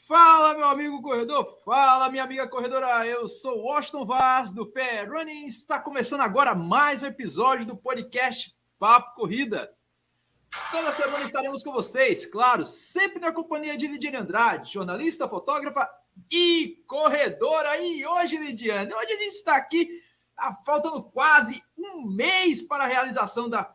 Fala, meu amigo corredor! Fala, minha amiga corredora! Eu sou o Washington Vaz, do Pé Running. Está começando agora mais um episódio do podcast Papo Corrida. Toda semana estaremos com vocês, claro, sempre na companhia de Lidiane Andrade, jornalista, fotógrafa e corredora. E hoje, Lidiane, hoje a gente está aqui, faltando quase um mês para a realização da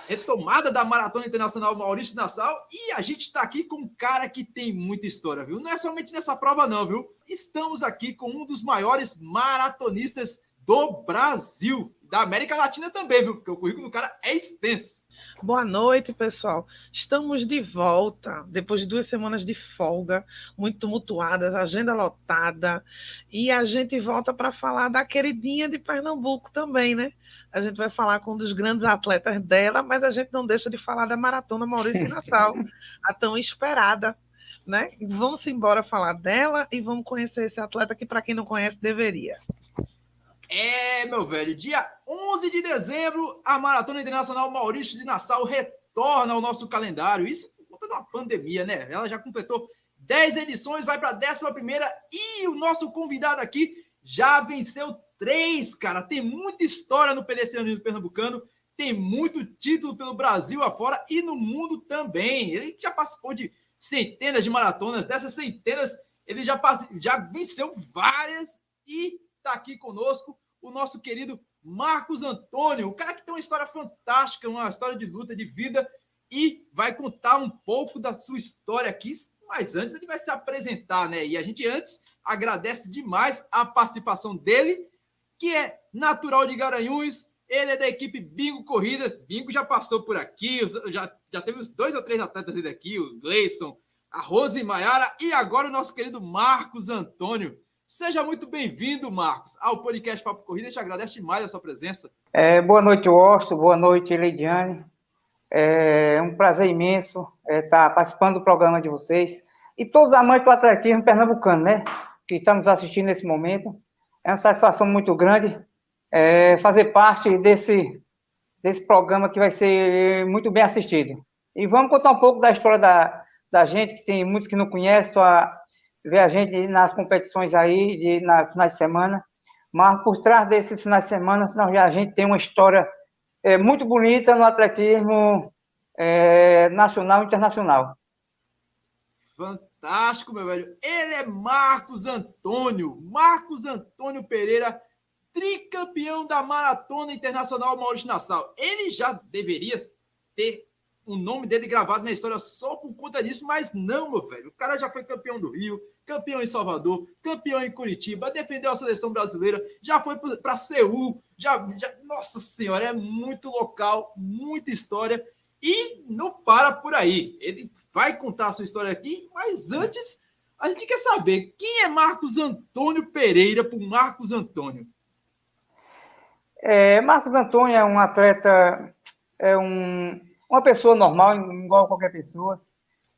retomada da Maratona Internacional Maurício de Nassau, e a gente está aqui com um cara que tem muita história, viu? Não é somente nessa prova não, viu? Estamos aqui com um dos maiores maratonistas do Brasil, da América Latina também, viu? Porque o currículo do cara é extenso. Boa noite, pessoal. Estamos de volta, depois de 2 semanas de folga, muito tumultuadas, agenda lotada, e a gente volta para falar da queridinha de Pernambuco também, né? A gente vai falar com um dos grandes atletas dela, mas a gente não deixa de falar da Maratona Maurício de Nassau, a tão esperada, né? Vamos embora falar dela e vamos conhecer esse atleta que, para quem não conhece, deveria. Meu velho, dia 11 de dezembro, a Maratona Internacional Maurício de Nassau retorna ao nosso calendário. Isso por conta de uma pandemia, né? Ela já completou 10 edições, vai para a 11ª, e o nosso convidado aqui já venceu 3, cara. Tem muita história no pedestrianismo pernambucano, tem muito título pelo Brasil afora e no mundo também. Ele já participou de centenas de maratonas, dessas centenas ele já venceu várias, e está aqui conosco o nosso querido Marcos Antônio, o cara que tem uma história fantástica, uma história de luta, de vida, e vai contar um pouco da sua história aqui, mas antes ele vai se apresentar, né? E a gente antes agradece demais a participação dele, que é natural de Garanhuns, ele é da equipe Bingo Corridas. Bingo já passou por aqui, já teve uns 2 ou 3 atletas dele aqui, o Gleison, a Rose Maiara, e agora o nosso querido Marcos Antônio. Seja muito bem-vindo, Marcos, ao podcast Papo Corrida. A gente agradece demais a sua presença. Boa noite, Washington. Boa noite, Lidiane. É um prazer imenso estar participando do programa de vocês. E todos os amantes do atletismo pernambucano, né? Que estamos assistindo nesse momento. É uma satisfação muito grande fazer parte desse programa que vai ser muito bem assistido. E vamos contar um pouco da história da gente, que tem muitos que não conhecem, só ver a gente nas competições aí, na finais de semana, mas por trás desses finais de semana, a gente tem uma história muito bonita no atletismo nacional e internacional. Fantástico, meu velho. Ele é Marcos Antônio Pereira, tricampeão da Maratona Internacional Maurício de Nassau. Ele já deveria ter o nome dele gravado na história só por conta disso, mas não, meu velho. O cara já foi campeão do Rio, campeão em Salvador, campeão em Curitiba, defendeu a seleção brasileira, já foi para Seul, nossa senhora, é muito local, muita história, e não para por aí. Ele vai contar a sua história aqui, mas antes a gente quer saber quem é Marcos Antônio Pereira por Marcos Antônio. Marcos Antônio é um atleta, uma pessoa normal, igual a qualquer pessoa.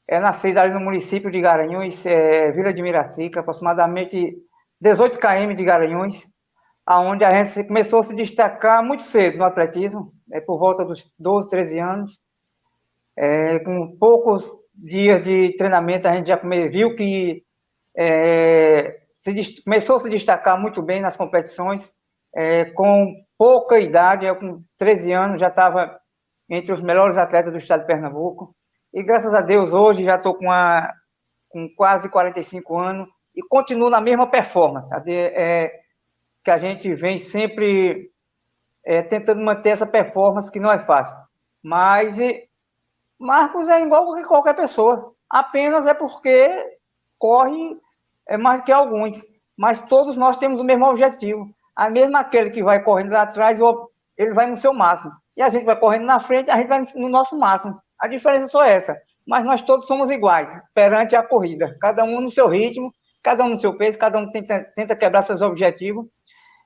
É nascido ali no município de Garanhuns, Vila de Miracica, aproximadamente 18 km de Garanhuns, onde a gente começou a se destacar muito cedo no atletismo, por volta dos 12, 13 anos. Com poucos dias de treinamento, a gente já viu que começou a se destacar muito bem nas competições. Com pouca idade, eu com 13 anos já estava entre os melhores atletas do estado de Pernambuco. E graças a Deus, hoje já estou com quase 45 anos e continuo na mesma performance, que a gente vem sempre tentando manter essa performance, que não é fácil. Mas Marcos é igual a qualquer pessoa, apenas é porque corre mais que alguns, mas todos nós temos o mesmo objetivo. A mesma aquele que vai correndo lá atrás, ele vai no seu máximo. E a gente vai correndo na frente, a gente vai no nosso máximo. A diferença só é essa. Mas nós todos somos iguais perante a corrida. Cada um no seu ritmo, cada um no seu peso, cada um tenta quebrar seus objetivos.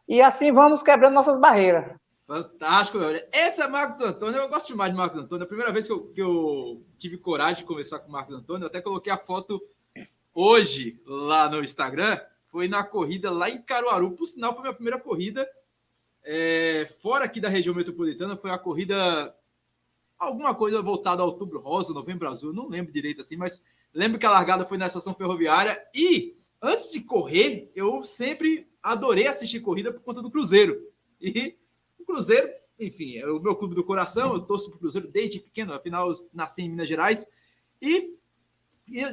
E assim vamos quebrando nossas barreiras. Fantástico, meu velho. Esse é Marcos Antônio. Eu gosto demais de Marcos Antônio. A primeira vez que eu tive coragem de conversar com o Marcos Antônio, eu até coloquei a foto hoje lá no Instagram. Foi na corrida lá em Caruaru. Por sinal, foi a minha primeira corrida fora aqui da região metropolitana. Foi a corrida, alguma coisa voltada a Outubro Rosa, Novembro Azul. Não lembro direito assim, mas lembro que a largada foi na estação ferroviária. E antes de correr, eu sempre adorei assistir corrida por conta do Cruzeiro. E o Cruzeiro, enfim, é o meu clube do coração. Eu torço para o Cruzeiro desde pequeno. Afinal, eu nasci em Minas Gerais. E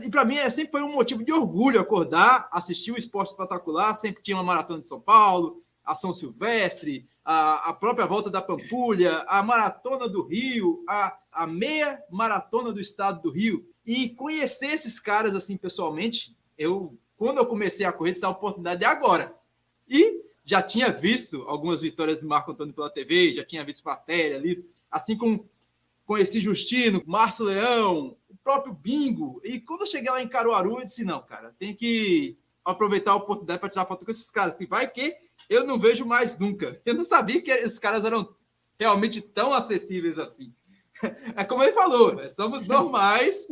para mim sempre foi um motivo de orgulho acordar, assistir o esporte espetacular. Sempre tinha uma maratona de São Paulo, a São Silvestre, a própria volta da Pampulha, a maratona do Rio, a meia maratona do estado do Rio. E conhecer esses caras assim pessoalmente, quando eu comecei a correr, essa oportunidade é agora. E já tinha visto algumas vitórias de Marco Antônio pela TV, já tinha visto matéria ali, assim como conheci Justino, Márcio Leão, o próprio Bingo. E quando eu cheguei lá em Caruaru, eu disse, não, cara, tem que aproveitar a oportunidade para tirar foto com esses caras. Vai que eu não vejo mais nunca. Eu não sabia que esses caras eram realmente tão acessíveis assim. É como ele falou, né? Somos normais,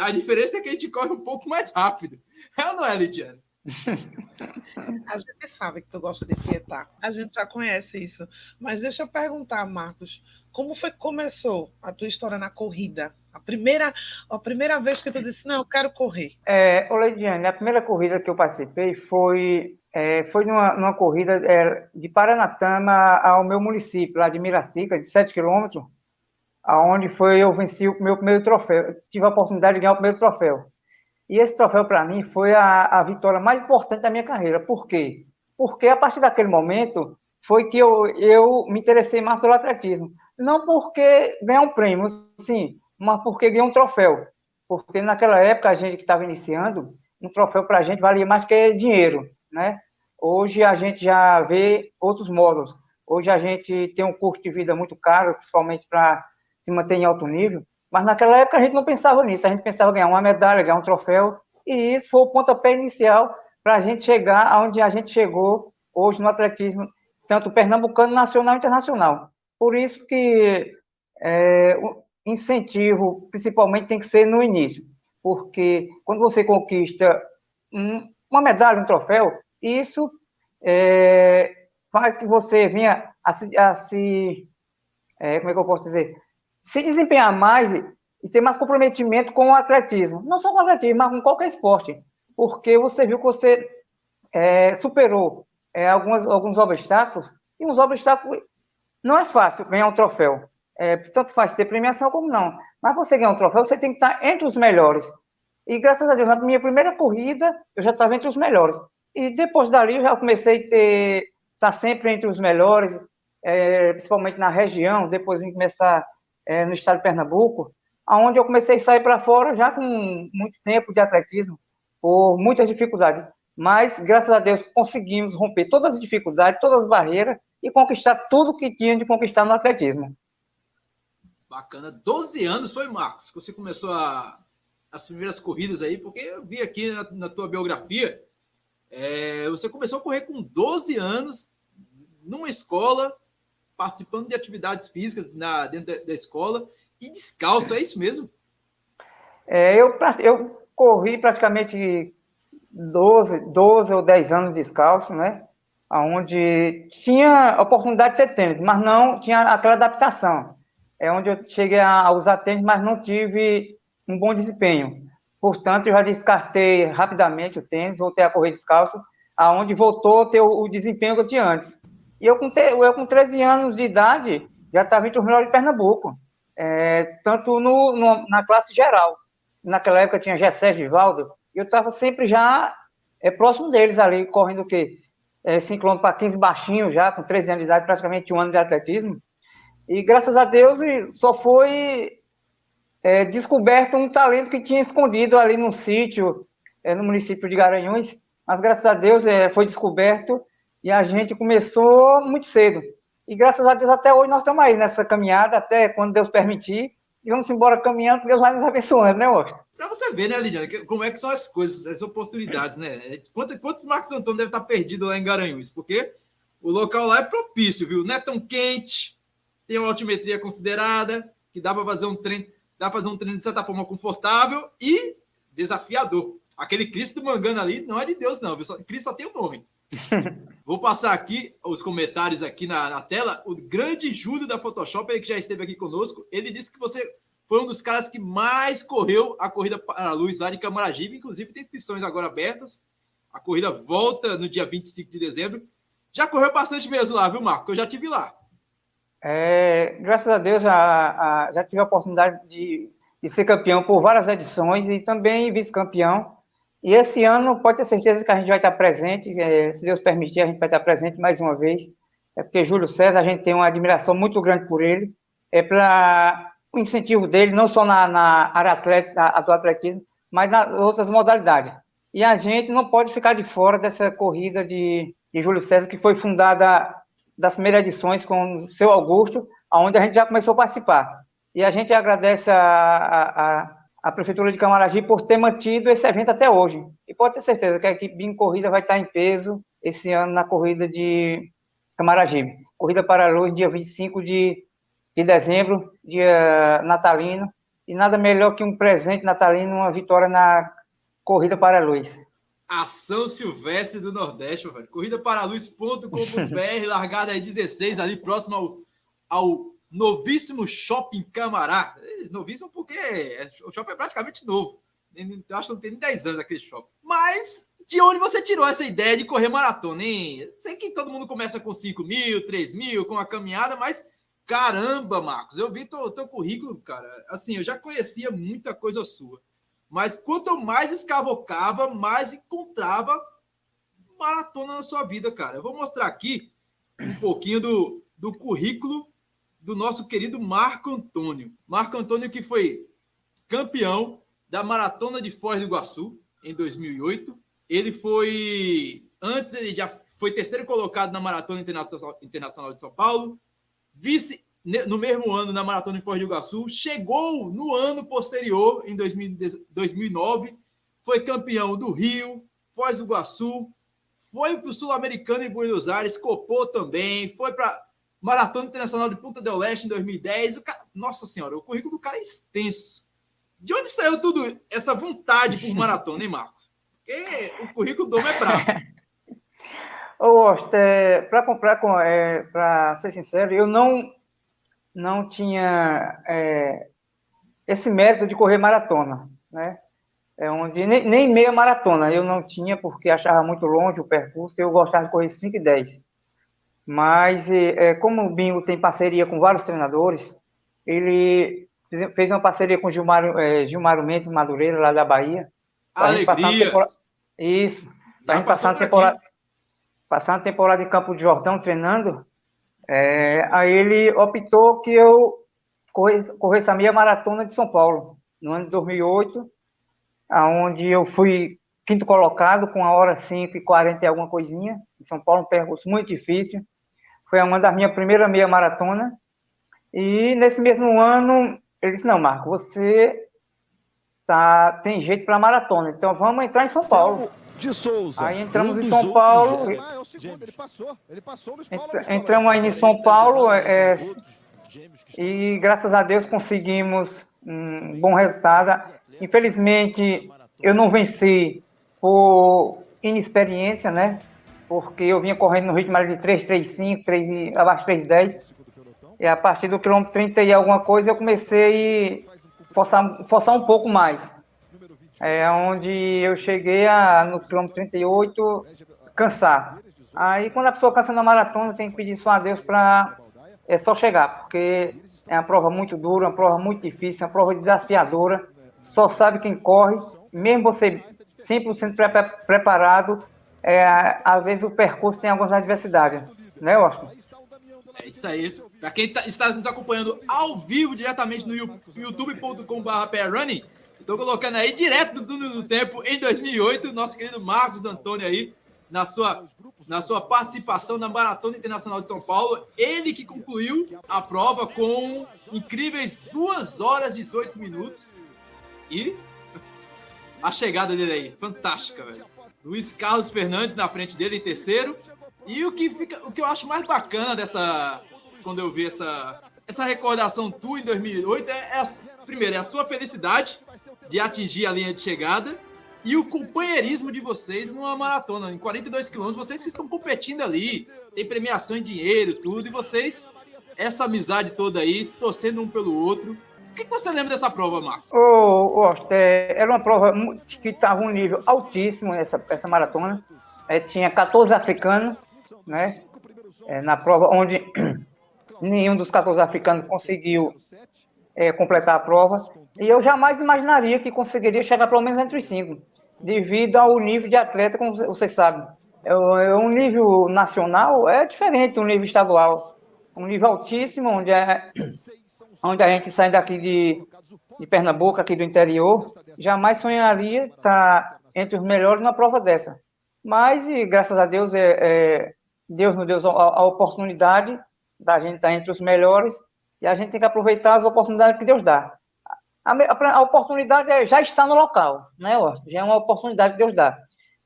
a diferença é que a gente corre um pouco mais rápido. É ou não é, Lidiane? A gente sabe que tu gosta de tietar. A gente já conhece isso. Mas deixa eu perguntar, Marcos, como foi que começou a tua história na corrida? A primeira vez que tu disse, não, eu quero correr. Ô, Leidiane, a primeira corrida que eu participei foi numa corrida de Paranatama ao meu município, lá de Miracica, de 7 quilômetros, onde eu venci o meu primeiro troféu. Tive a oportunidade de ganhar o primeiro troféu. E esse troféu, para mim, foi a vitória mais importante da minha carreira. Por quê? Porque, a partir daquele momento, foi que eu me interessei mais pelo atletismo. Não porque ganhar um prêmio, sim, mas porque ganhar um troféu. Porque, naquela época, a gente que estava iniciando, um troféu para a gente valia mais que dinheiro, né? Hoje, a gente já vê outros modos. Hoje, a gente tem um custo de vida muito caro, principalmente para se manter em alto nível. Mas naquela época a gente não pensava nisso, a gente pensava em ganhar uma medalha, ganhar um troféu, e isso foi o pontapé inicial para a gente chegar aonde a gente chegou hoje no atletismo, tanto pernambucano, nacional e internacional. Por isso que o incentivo, principalmente, tem que ser no início, porque quando você conquista uma medalha, um troféu, isso faz que você venha como é que eu posso dizer? Se desempenhar mais e ter mais comprometimento com o atletismo. Não só com o atletismo, mas com qualquer esporte. Porque você viu que você superou alguns obstáculos, e uns obstáculos não é fácil ganhar um troféu. Tanto faz ter premiação como não. Mas você ganhar um troféu, você tem que estar entre os melhores. E graças a Deus, na minha primeira corrida, eu já estava entre os melhores. E depois dali, eu já comecei a estar sempre entre os melhores, principalmente na região. Depois vim começar no estado de Pernambuco, onde eu comecei a sair para fora já com muito tempo de atletismo, por muitas dificuldades. Mas, graças a Deus, conseguimos romper todas as dificuldades, todas as barreiras e conquistar tudo que tinha de conquistar no atletismo. Bacana. 12 anos foi, Marcos, que você começou as primeiras corridas aí, porque eu vi aqui na tua biografia, você começou a correr com 12 anos, numa escola, participando de atividades físicas dentro da escola e descalço, é isso mesmo? Eu corri praticamente 12 ou 10 anos descalço, né? Onde tinha a oportunidade de ter tênis, mas não tinha aquela adaptação. Onde eu cheguei a usar tênis, mas não tive um bom desempenho. Portanto, eu já descartei rapidamente o tênis, voltei a correr descalço, aonde voltou a ter o desempenho que eu tinha antes. E eu com 13 anos de idade, já estava entre os melhores de Pernambuco, tanto na classe geral. Naquela época tinha Gessé, Givaldo, e eu estava sempre já próximo deles ali, correndo o quê? 5 km para 15 baixinho já, com 13 anos de idade, praticamente um ano de atletismo. E graças a Deus só foi descoberto um talento que tinha escondido ali num sítio, no município de Garanhuns, mas graças a Deus foi descoberto. E a gente começou muito cedo. E graças a Deus até hoje nós estamos aí nessa caminhada, até quando Deus permitir, e vamos embora caminhando, Deus vai nos abençoando, né, Washington? Para você ver, né, Lidiane, como é que são as coisas, as oportunidades, né? Quantos Marcos Antônio deve estar perdido lá em Garanhuns? Porque o local lá é propício, viu? Não é tão quente, tem uma altimetria considerada, que dá para fazer um treino, de certa forma confortável e desafiador. Aquele Cristo do Mangana ali não é de Deus, não, viu? Cristo só tem o nome. Vou passar aqui os comentários aqui na tela. O grande Júlio da Photoshop, ele que já esteve aqui conosco, ele disse que você foi um dos caras que mais correu a corrida para a luz lá de Camaragibe. Inclusive, tem inscrições agora abertas. A corrida volta no dia 25 de dezembro. Já correu bastante mesmo lá, viu, Marco? Eu já estive lá. Graças a Deus, já tive a oportunidade de ser campeão por várias edições e também vice-campeão. E esse ano, pode ter certeza que a gente vai estar presente. Se Deus permitir, a gente vai estar presente mais uma vez. É porque Júlio César, a gente tem uma admiração muito grande por ele. É para o incentivo dele, não só na área do atletismo, mas nas outras modalidades. E a gente não pode ficar de fora dessa corrida de Júlio César, que foi fundada das primeiras edições com o seu Augusto, onde a gente já começou a participar. E a gente agradece a Prefeitura de Camaragibe por ter mantido esse evento até hoje. E pode ter certeza que a equipe Bingo Corrida vai estar em peso esse ano na corrida de Camaragibe. Corrida para a luz, dia 25 de dezembro, dia natalino. E nada melhor que um presente natalino, uma vitória na corrida para a luz. A São Silvestre do Nordeste, velho. Corridaparaluz.com.br, largada aí 16, ali próximo ao novíssimo Shopping Camará. Novíssimo porque o shopping é praticamente novo. Eu acho que não tem nem 10 anos aquele shopping. Mas de onde você tirou essa ideia de correr maratona, hein? Sei que todo mundo começa com 5 mil, 3 mil, com a caminhada, mas caramba, Marcos, eu vi teu currículo, cara. Assim, eu já conhecia muita coisa sua. Mas quanto mais escavocava, mais encontrava maratona na sua vida, cara. Eu vou mostrar aqui um pouquinho do currículo do nosso querido Marco Antônio. Marco Antônio que foi campeão da Maratona de Foz do Iguaçu em 2008. Ele já foi terceiro colocado na Maratona Internacional de São Paulo, vice no mesmo ano na Maratona de Foz do Iguaçu, chegou no ano posterior, em 2009, foi campeão do Rio, Foz do Iguaçu, foi para o Sul-Americano em Buenos Aires, copou também, foi para Maratona Internacional de Punta del Este em 2010. Nossa Senhora, o currículo do cara é extenso. De onde saiu tudo essa vontade por maratona, hein, Marcos? Porque o currículo do homem é brabo. Para ser sincero, eu não tinha esse mérito de correr maratona, né? Onde nem meia maratona eu não tinha, porque achava muito longe o percurso, eu gostava de correr 5 e 10. Mas, como o Bingo tem parceria com vários treinadores, ele fez uma parceria com Gilmar Mendes Madureira, lá da Bahia. Alegria! Isso. Para a gente passar uma temporada em Campo de Jordão treinando. Aí ele optou que eu corresse a meia maratona de São Paulo, no ano de 2008, onde eu fui quinto colocado, com a hora 5h40 e alguma coisinha, em São Paulo, um percurso muito difícil. Foi uma das minhas primeiras meia maratona. E nesse mesmo ano, ele disse, não, Marco, você tem jeito para maratona, então vamos entrar em São Paulo. De Souza. Aí entramos em São Paulo. Ele passou no entramos aí em São Paulo e graças a Deus conseguimos um bom resultado. Infelizmente, eu não venci por inexperiência, né? Porque eu vinha correndo no ritmo de 3,35, abaixo de 3,10. E a partir do quilômetro 30 e alguma coisa, eu comecei a forçar um pouco mais. Onde eu cheguei no quilômetro 38, cansar. Aí, quando a pessoa cansa na maratona, tem que pedir só a Deus para só chegar, porque é uma prova muito dura, uma prova muito difícil, uma prova desafiadora. Só sabe quem corre, mesmo você 100% preparado, às vezes o percurso tem algumas adversidades, né, Washington? É isso aí. Para quem está nos acompanhando ao vivo, diretamente no youtube.com/PRunning, estou colocando aí direto do túnel do tempo em 2008, nosso querido Marcos Antônio aí, na sua na sua participação na Maratona Internacional de São Paulo. Ele que concluiu a prova com incríveis 2 horas e 18 minutos. E a chegada dele aí, fantástica, velho. Luiz Carlos Fernandes na frente dele em terceiro. E o que eu acho mais bacana quando eu vi essa recordação tua em 2008 primeiro, é a sua felicidade de atingir a linha de chegada e o companheirismo de vocês numa maratona. Em 42 quilômetros, vocês que estão competindo ali, tem premiação em dinheiro, tudo, e vocês, essa amizade toda aí, torcendo um pelo outro. O que você lembra dessa prova, Marcos? Era uma prova que estava um nível altíssimo, essa maratona. Tinha 14 africanos, né? Na prova, onde nenhum dos 14 africanos conseguiu completar a prova. E eu jamais imaginaria que conseguiria chegar pelo menos entre os 5, devido ao nível de atleta, como vocês sabem. Um nível nacional é diferente do nível estadual. Um nível altíssimo, onde a gente sai daqui de Pernambuco, aqui do interior, jamais sonharia estar entre os melhores numa prova dessa. Mas, graças a Deus, Deus nos deu a oportunidade da gente estar entre os melhores, e a gente tem que aproveitar as oportunidades que Deus dá. A oportunidade já está no local, né? Já é uma oportunidade que Deus dá.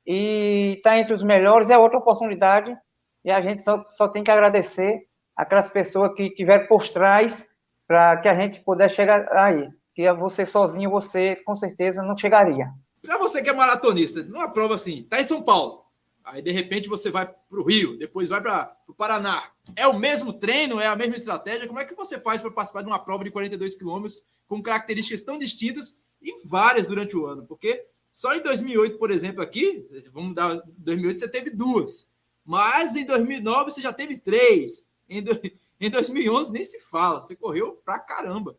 E estar entre os melhores é outra oportunidade, e a gente só tem que agradecer aquelas pessoas que estiveram por trás para que a gente pudesse chegar aí. Que você sozinho, você com certeza não chegaria. Para você que é maratonista, numa prova assim, tá em São Paulo, aí de repente você vai para o Rio, depois vai para o Paraná. É o mesmo treino, é a mesma estratégia? Como é que você faz para participar de uma prova de 42 quilômetros com características tão distintas e várias durante o ano? Porque só em 2008, por exemplo, aqui, vamos dar 2008 você teve 2, mas em 2009 você já teve 3, em 2011 nem se fala, você correu pra caramba.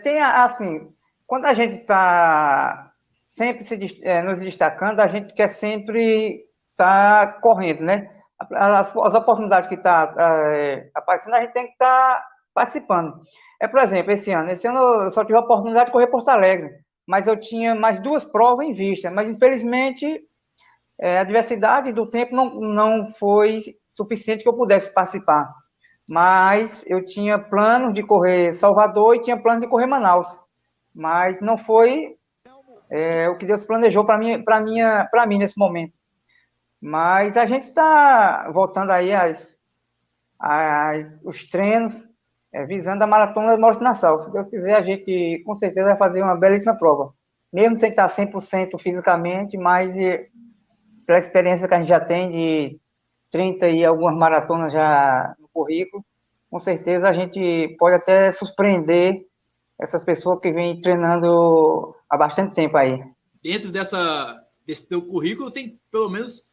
Tem assim, quando a gente está sempre nos destacando, a gente quer sempre estar correndo, né? As oportunidades que estão aparecendo, a gente tem que estar participando. Por exemplo, esse ano eu só tive a oportunidade de correr Porto Alegre, mas eu tinha mais 2 provas em vista, mas infelizmente a diversidade do tempo não foi suficiente que eu pudesse participar. Mas eu tinha plano de correr Salvador e tinha plano de correr Manaus. Mas não foi o que Deus planejou para mim nesse momento. Mas a gente está voltando aí os treinos, visando a Maratona de Maurício Nassau. Se Deus quiser, a gente com certeza vai fazer uma belíssima prova. Mesmo sem estar 100% fisicamente, mas pela experiência que a gente já tem de 30 e algumas maratonas já no currículo, com certeza a gente pode até surpreender essas pessoas que vêm treinando há bastante tempo aí. Dentro desse teu currículo tem pelo menos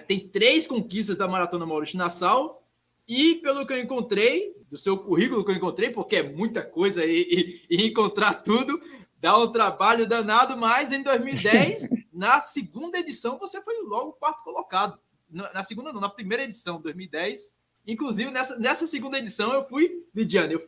tem 3 conquistas da Maratona Maurício Nassau e pelo que eu encontrei, do seu currículo que eu encontrei, porque é muita coisa e encontrar tudo dá um trabalho danado, mas em 2010, na segunda edição, você foi logo 4º colocado. Na segunda não, na primeira edição, 2010. Inclusive, nessa segunda edição, eu fui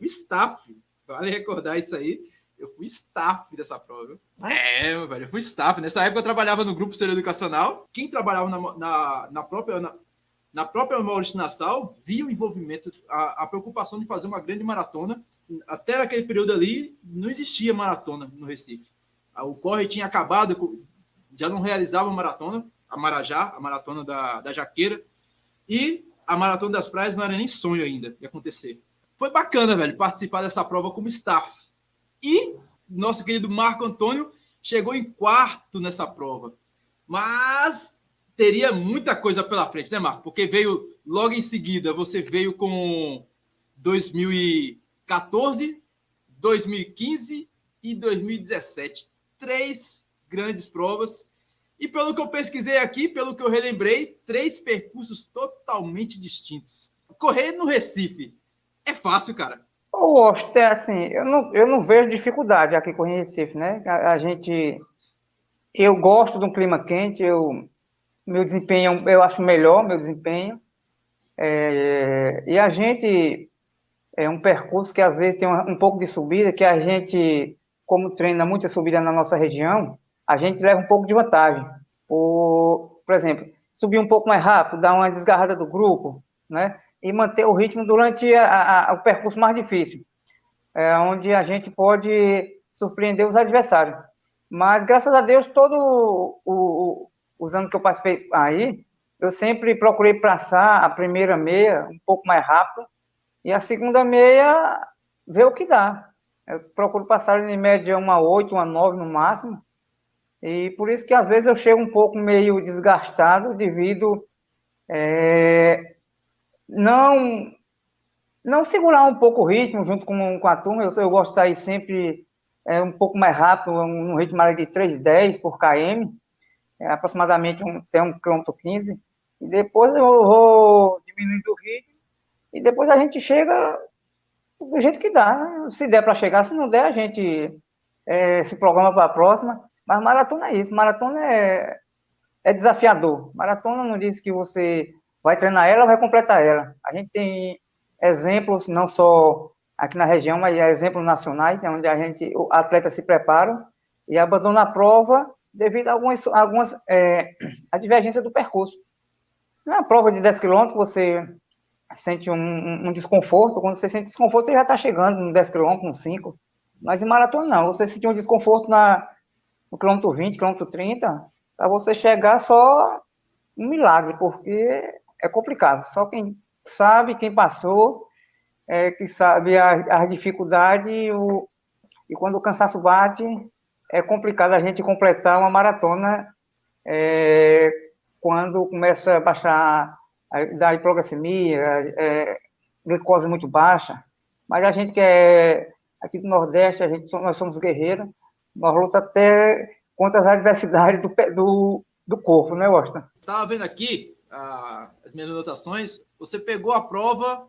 staff. Vale recordar isso aí. Eu fui staff dessa prova. Viu? Meu velho, eu fui staff. Nessa época, eu trabalhava no Grupo Ser Educacional. Quem trabalhava na própria Maurício Nassau via o envolvimento, a preocupação de fazer uma grande maratona. Até naquele período ali, não existia maratona no Recife. O Corre tinha acabado, já não realizava maratona. A Marajá, a maratona da Jaqueira, e a Maratona das Praias não era nem sonho ainda de acontecer. Foi bacana, velho, participar dessa prova como staff. E nosso querido Marco Antônio chegou em 4º nessa prova. Mas teria muita coisa pela frente, né, Marco? Porque veio logo em seguida, você veio com 2014, 2015 e 2017. 3 grandes provas. E pelo que eu pesquisei aqui, pelo que eu relembrei, 3 percursos totalmente distintos. Correr no Recife é fácil, cara? Assim, eu não vejo dificuldade aqui correr em Recife, né? Eu gosto de um clima quente, meu desempenho, eu acho melhor meu desempenho. E a gente é um percurso que às vezes tem um pouco de subida, que a gente, como treina muita subida na nossa região, a gente leva um pouco de vantagem, por por exemplo, subir um pouco mais rápido, dar uma desgarrada do grupo, né? E manter o ritmo durante o percurso mais difícil, onde a gente pode surpreender os adversários. Mas, graças a Deus, todos os anos que eu participei aí, eu sempre procurei passar a primeira meia um pouco mais rápido e a segunda meia ver o que dá. Eu procuro passar em média uma 8, uma 9 no máximo. E por isso que às vezes eu chego um pouco meio desgastado devido não segurar um pouco o ritmo junto com a turma. Eu gosto de sair sempre um pouco mais rápido, num ritmo de 3,10 por km, aproximadamente até 1,15 km. E depois eu vou diminuindo o ritmo e depois a gente chega do jeito que dá, né? Se der para chegar, se não der, a gente se programa para a próxima. Mas maratona é isso, maratona é desafiador. Maratona não diz que você vai treinar ela, vai completar ela. A gente tem exemplos, não só aqui na região, mas exemplos nacionais, onde o atleta se prepara e abandona a prova devido a algumas a divergência do percurso. Na prova de 10 km, você sente um desconforto. Quando você sente desconforto, você já está chegando no 10 km, no 5. Mas em maratona, não. Você sente um desconforto no quilômetro 20, quilômetro 30, para você chegar só um milagre, porque é complicado. Só quem sabe, quem passou, que sabe a dificuldade e quando o cansaço bate, é complicado a gente completar uma maratona quando começa a baixar da hipoglicemia, glicose muito baixa. Mas a gente que é aqui do Nordeste, nós somos guerreiros, nós lutamos até contra as adversidades do corpo, né, Washington? Estava vendo aqui as minhas anotações. Você pegou a prova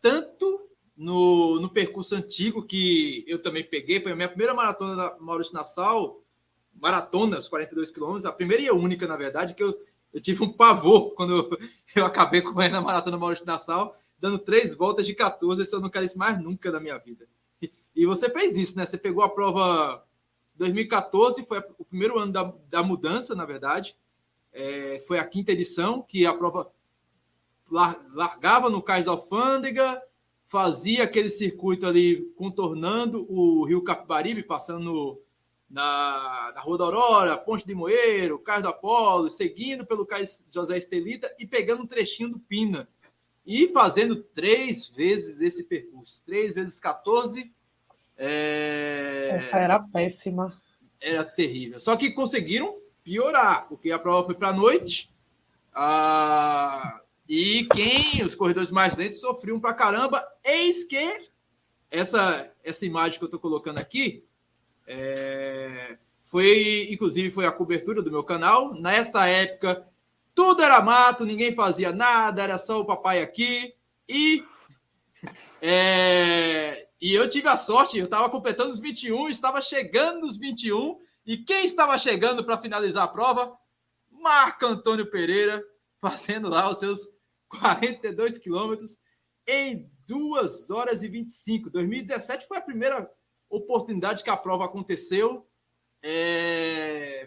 tanto no percurso antigo, que eu também peguei, foi a minha primeira maratona da Maurício Nassau, maratona, os 42 quilômetros, a primeira e a única, na verdade, que eu tive um pavor quando eu acabei correndo a maratona Maurício Nassau, dando 3 voltas de 14, isso eu não quero isso mais nunca na minha vida. E você fez isso, né? Você pegou a prova 2014, foi o primeiro ano da mudança, na verdade. Foi a 5ª edição, que a prova largava no Cais da Alfândega, fazia aquele circuito ali contornando o Rio Capibaribe, passando na Rua da Aurora, Ponte de Moeiro, Cais do Apolo, seguindo pelo Cais José Estelita e pegando um trechinho do Pina. E fazendo 3 vezes esse percurso. 3 vezes 14. Essa era péssima. Era terrível. Só que conseguiram piorar, porque a prova foi para a noite. E os corredores mais lentos sofriam pra caramba. Eis que essa imagem que eu estou colocando aqui inclusive foi a cobertura do meu canal. Nessa época, tudo era mato, ninguém fazia nada, era só o papai aqui. E eu tive a sorte, eu estava completando os 21, estava chegando nos 21, e quem estava chegando para finalizar a prova? Marco Antônio Pereira, fazendo lá os seus 42 quilômetros em 2 horas e 25. 2017 foi a primeira oportunidade que a prova aconteceu,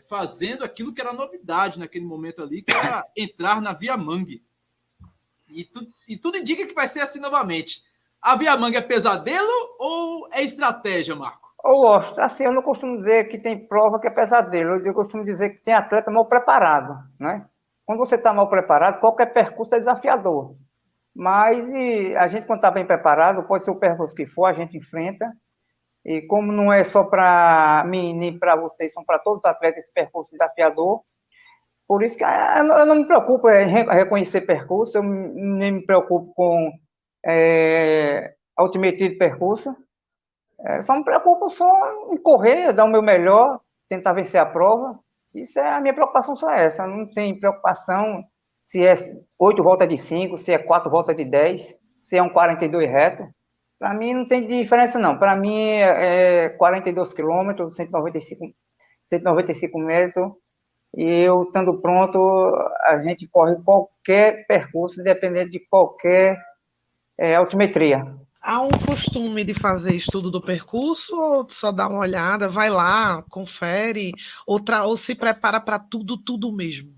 fazendo aquilo que era novidade naquele momento ali, que era entrar na Via Mangue. E tudo indica que vai ser assim novamente. A Via Mangue é pesadelo ou é estratégia, Marco? Assim, eu não costumo dizer que tem prova que é pesadelo, eu costumo dizer que tem atleta mal preparado, né? Quando você está mal preparado, qualquer percurso é desafiador. Mas a gente, quando está bem preparado, pode ser o percurso que for, a gente enfrenta. E como não é só para mim, nem para vocês, são para todos os atletas esse percurso desafiador. Por isso que eu não me preocupo em reconhecer percurso, eu nem me preocupo com altimetria de percurso. Só me preocupo em correr, dar o meu melhor, tentar vencer a prova. Isso a minha preocupação só é essa. Não tem preocupação se é 8 voltas de 5, se é 4 voltas de 10, se é um 42 reto. Para mim não tem diferença, não. Para mim é 42 quilômetros, 195 metros. E eu, estando pronto, a gente corre qualquer percurso, dependendo de qualquer altimetria. Há um costume de fazer estudo do percurso ou só dá uma olhada, vai lá, confere, ou se prepara para tudo mesmo?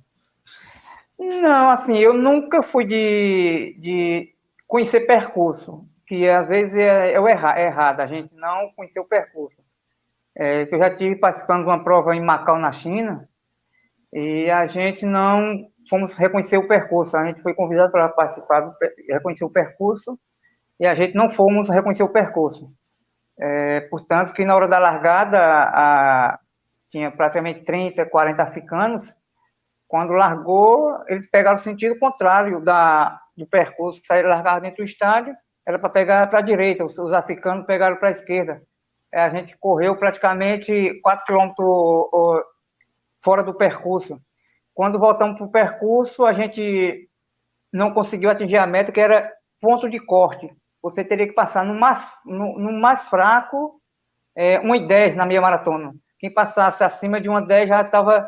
Não, assim, eu nunca fui de conhecer percurso, que às vezes é errado, a gente não conhecer o percurso. Eu já estive participando de uma prova em Macau, na China, e a gente não fomos reconhecer o percurso. A gente foi convidado para participar, reconhecer o percurso, e a gente não fomos reconhecer o percurso. Portanto, que na hora da largada, tinha praticamente 30, 40 africanos. Quando largou, eles pegaram o sentido contrário do percurso, que saíram largar dentro do estádio, era para pegar para a direita, os africanos pegaram para a esquerda. A gente correu praticamente 4 quilômetros fora do percurso. Quando voltamos para o percurso, a gente não conseguiu atingir a meta, que era ponto de corte. Você teria que passar no mais fraco 1,10 na meia maratona. Quem passasse acima de 1,10 já estava...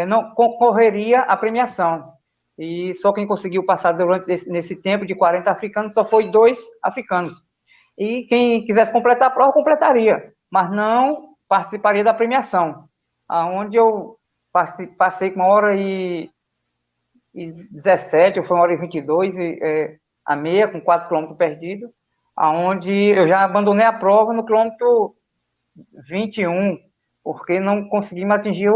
não concorreria à premiação. E só quem conseguiu passar nesse tempo de 40 africanos só foi 2 africanos. E quem quisesse completar a prova, completaria, mas não participaria da premiação. Onde eu passei com 1h17, ou foi 1h22, a meia, com 4 quilômetros perdidos, onde eu já abandonei a prova no quilômetro 21, porque não consegui atingir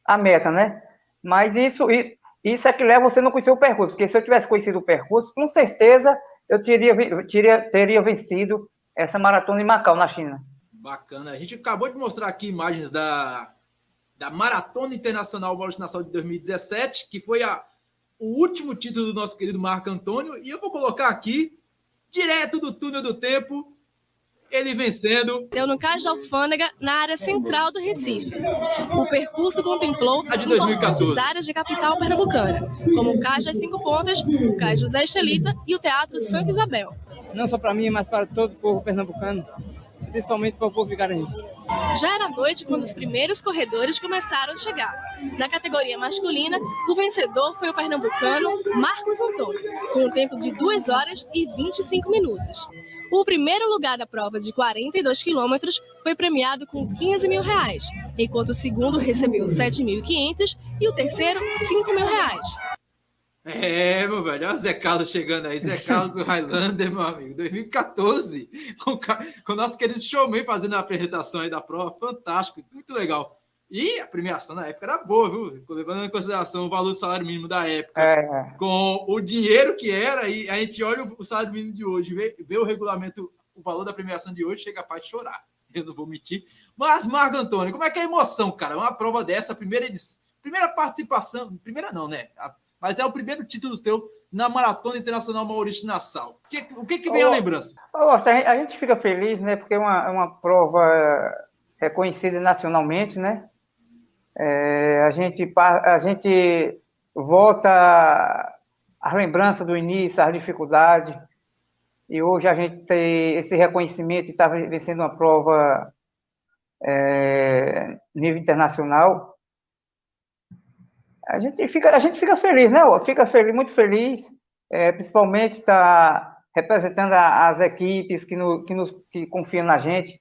a meta, né? Mas isso é que leva você a não conhecer o percurso, porque se eu tivesse conhecido o percurso, com certeza eu teria vencido essa maratona em Macau, na China. Bacana. A gente acabou de mostrar aqui imagens da Maratona Internacional Maurício de Nassau de 2017, que foi o último título do nosso querido Marco Antônio, e eu vou colocar aqui, direto do túnel do tempo, ele vencendo. Deu no Cais da Alfândega, na área central do Recife. O percurso contemplou importantes áreas de capital pernambucana, como o Cais das 5 Pontas, o Cais José Estelita e o Teatro Santa Isabel. Não só para mim, mas para todo o povo pernambucano, principalmente para o povo vigarense. Já era noite quando os primeiros corredores começaram a chegar. Na categoria masculina, o vencedor foi o pernambucano Marcos Antônio, com um tempo de 2 horas e 25 minutos. O primeiro lugar da prova de 42 quilômetros foi premiado com R$15 mil, enquanto o segundo recebeu 7.500 e o terceiro R$5.000. Meu velho, olha o Zé Carlos chegando aí, Zé Carlos do Highlander, meu amigo, 2014, com o nosso querido showman fazendo a apresentação aí da prova, fantástico, muito legal. E a premiação na época era boa, viu? Levando em consideração o valor do salário mínimo da época, com o dinheiro que era, e a gente olha o salário mínimo de hoje, vê o regulamento, o valor da premiação de hoje, chega a chorar. Eu não vou mentir. Mas, Marco Antônio, como é que é a emoção, cara? Uma prova dessa, primeira participação, primeira não, né? Mas é o primeiro título teu na Maratona Internacional Maurício de Nassau. O que vem a lembrança? A gente fica feliz, né? Porque é uma prova reconhecida nacionalmente, né? A gente volta às lembranças do início, às dificuldades, e hoje a gente tem esse reconhecimento e está vencendo uma prova nível internacional. A gente fica feliz, né? Fica feliz, muito feliz, principalmente está representando as equipes que confiam na gente,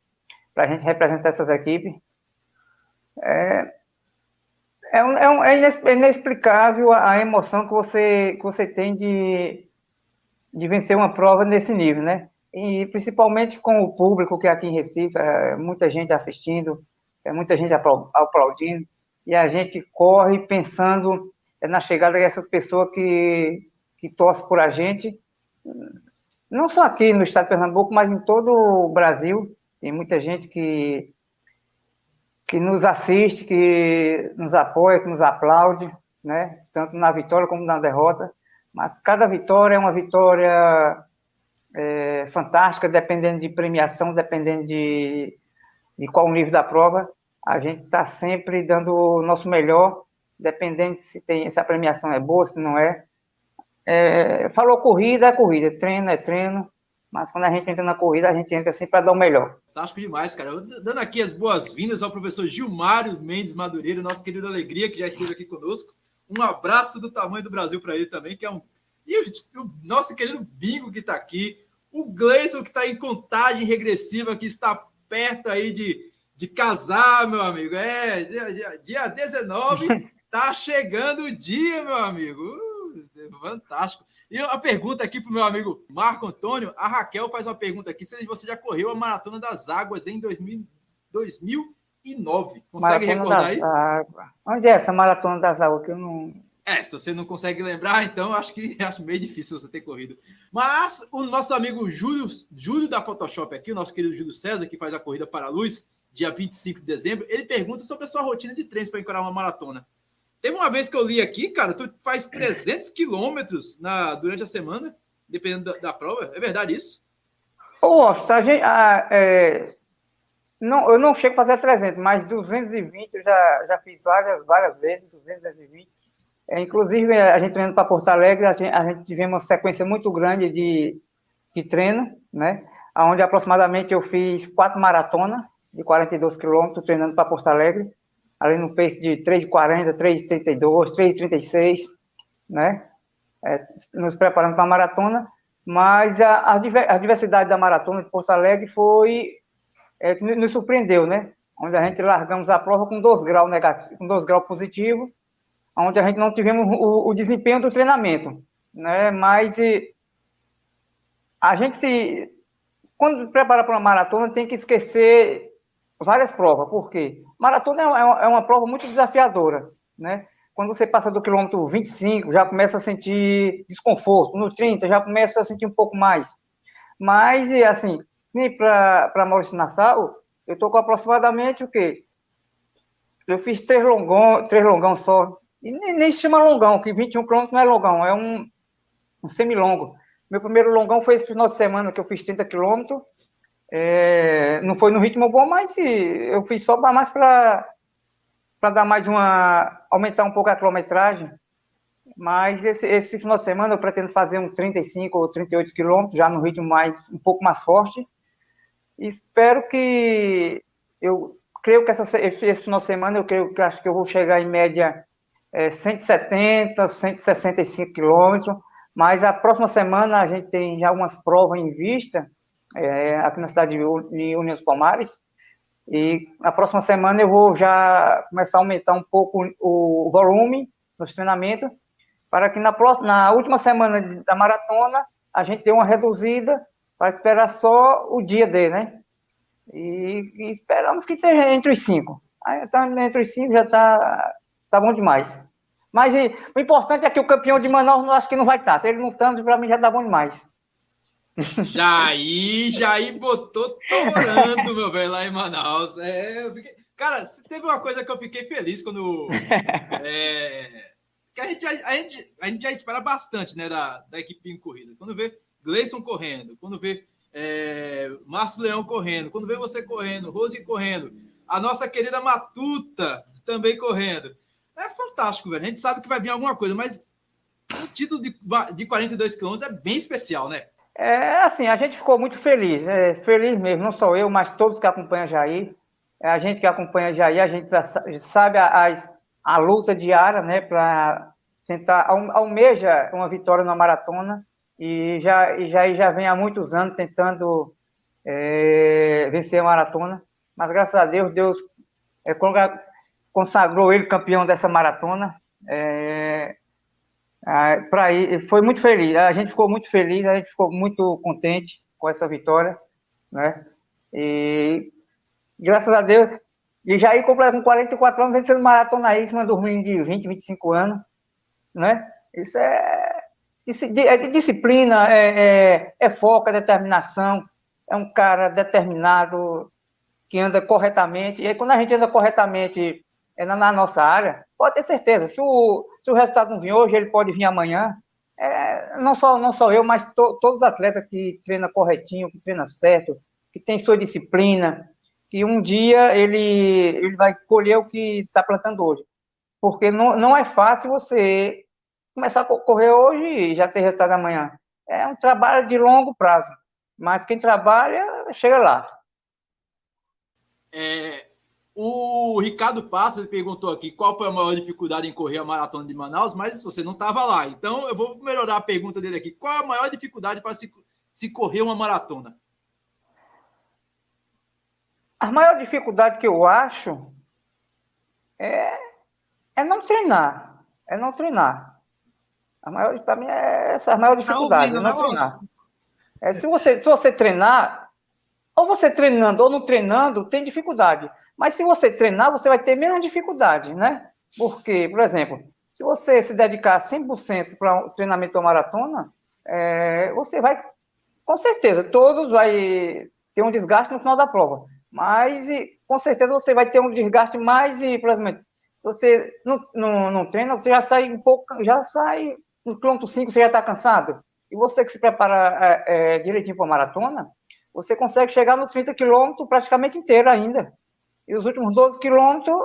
para a gente representar essas equipes. É inexplicável a emoção que você tem de vencer uma prova nesse nível, né? E principalmente com o público que aqui em Recife, muita gente assistindo, muita gente aplaudindo, e a gente corre pensando na chegada dessas pessoas que torcem por a gente, não só aqui no estado de Pernambuco, mas em todo o Brasil. Tem muita gente que nos assiste, que nos apoia, que nos aplaude, né? Tanto na vitória como na derrota. Mas cada vitória é uma vitória fantástica, dependendo de premiação, dependendo de qual o nível da prova. A gente está sempre dando o nosso melhor, dependendo se a premiação é boa, se não é. Falou corrida, é corrida, treino é treino, mas quando a gente entra na corrida, a gente entra sempre para dar o melhor. Fantástico demais, cara. Dando aqui as boas-vindas ao professor Gilmário Mendes Madureira, nosso querido Alegria, que já esteve aqui conosco. Um abraço do tamanho do Brasil para ele também, que é E o nosso querido Bingo, que está aqui. O Gleison, que está em contagem regressiva, que está perto aí de casar, meu amigo. Dia 19, Tá chegando o dia, meu amigo. Fantástico. E a pergunta aqui para o meu amigo Marco Antônio. A Raquel faz uma pergunta aqui. Se você já correu a Maratona das Águas em 2009. Consegue recordar aí? Águas. Onde é essa Maratona das Águas? Que eu não... Se você não consegue lembrar, então acho meio difícil você ter corrido. Mas o nosso amigo Júlio da Photoshop aqui, o nosso querido Júlio César, que faz a Corrida para a Luz, dia 25 de dezembro, ele pergunta sobre a sua rotina de treinos para encarar uma maratona. Teve uma vez que eu li aqui, cara, tu faz 300 quilômetros durante a semana, dependendo da prova. É verdade isso? Eu não chego a fazer 300, mas 220 eu já fiz várias vezes, 220. Inclusive, a gente treinando para Porto Alegre, a gente tivemos uma sequência muito grande de treino, né? Onde aproximadamente eu fiz 4 maratonas de 42 quilômetros treinando para Porto Alegre, ali no pace de 3,40, 3,32, 3,36, né? Nos preparando para a maratona, mas a diversidade da maratona de Porto Alegre nos surpreendeu, né? Onde a gente largamos a prova com 2 graus negativos, com 2 graus positivos, onde a gente não tivemos o desempenho do treinamento, né? Mas a gente quando prepara para uma maratona, tem que esquecer várias provas. Por quê? Maratona é uma prova muito desafiadora, né? Quando você passa do quilômetro 25, já começa a sentir desconforto. No 30, já começa a sentir um pouco mais. Mas, assim, nem para Maurício Nassau, eu estou com aproximadamente o quê? Eu fiz 3 longão só. E nem se chama longão, que 21 quilômetros não é longão, é um semilongo. Meu primeiro longão foi esse final de semana, que eu fiz 30 quilômetros. Não foi no ritmo bom, mas eu fiz só mais para dar mais aumentar um pouco a quilometragem. Mas esse final de semana eu pretendo fazer um 35 ou 38 quilômetros, já no ritmo um pouco mais forte. Espero que... Eu creio que esse final de semana, acho que eu vou chegar em média 170, 165 quilômetros. Mas a próxima semana a gente tem já algumas provas em vista, aqui na cidade de União dos Palmares, e na próxima semana eu vou já começar a aumentar um pouco o volume nos treinamentos, para que na última semana da maratona a gente dê uma reduzida para esperar só o dia D, né? E esperamos que esteja entre os 5. Entre os 5 já tá bom demais. Mas o importante é que o campeão de Manaus acho que não vai estar. Se ele não está, para mim já dá bom demais. Jair botou torando, meu velho, lá em Manaus. Cara, teve uma coisa que eu fiquei feliz quando... que a gente já espera bastante, né, da equipe em corrida. Quando vê Gleison correndo, quando vê Márcio Leão correndo, quando vê você correndo, Rose correndo, a nossa querida Matuta também correndo. É fantástico, velho. A gente sabe que vai vir alguma coisa, mas o título de 42 quilômetros é bem especial, né? Assim, a gente ficou muito feliz, feliz mesmo, não só eu, mas todos que acompanham Jair. A gente que acompanha Jair, a gente sabe a luta diária, né, para tentar, almeja uma vitória na maratona, e Jair já vem há muitos anos tentando vencer a maratona, mas graças a Deus consagrou ele campeão dessa maratona. Foi muito feliz, a gente ficou muito feliz, a gente ficou muito contente com essa vitória, né? E graças a Deus, e Jair completa com 44 anos, vencendo maratona aí, em cima do menino de 20, 25 anos, né? Isso é disciplina, foco, é determinação, é um cara determinado, que anda corretamente, e aí quando a gente anda corretamente na nossa área, pode ter certeza, se o resultado não vir hoje, ele pode vir amanhã. Não só eu, mas todos os atletas que treinam corretinho, que treinam certo, que tem sua disciplina, que um dia ele vai colher o que está plantando hoje. Porque não é fácil você começar a correr hoje e já ter resultado amanhã. É um trabalho de longo prazo, mas quem trabalha, chega lá. O Ricardo Passos perguntou aqui qual foi a maior dificuldade em correr a maratona de Manaus, mas você não estava lá. Então, eu vou melhorar a pergunta dele aqui. Qual a maior dificuldade para se correr uma maratona? A maior dificuldade que eu acho É não treinar. É não treinar. Para mim, essa é a maior dificuldade, não treinar. Se você treinar, ou você treinando ou não treinando, tem dificuldade. Mas se você treinar, você vai ter menos dificuldade, né? Porque, por exemplo, se você se dedicar 100% para o treinamento da maratona, você vai, com certeza, todos vai ter um desgaste no final da prova. Mas, com certeza, você vai ter um desgaste mais, por exemplo, você não treina, você já sai um pouco, no quilômetro 5, você já está cansado. E você que se prepara direitinho para a maratona, você consegue chegar no 30 quilômetros praticamente inteiro ainda. E os últimos 12 quilômetros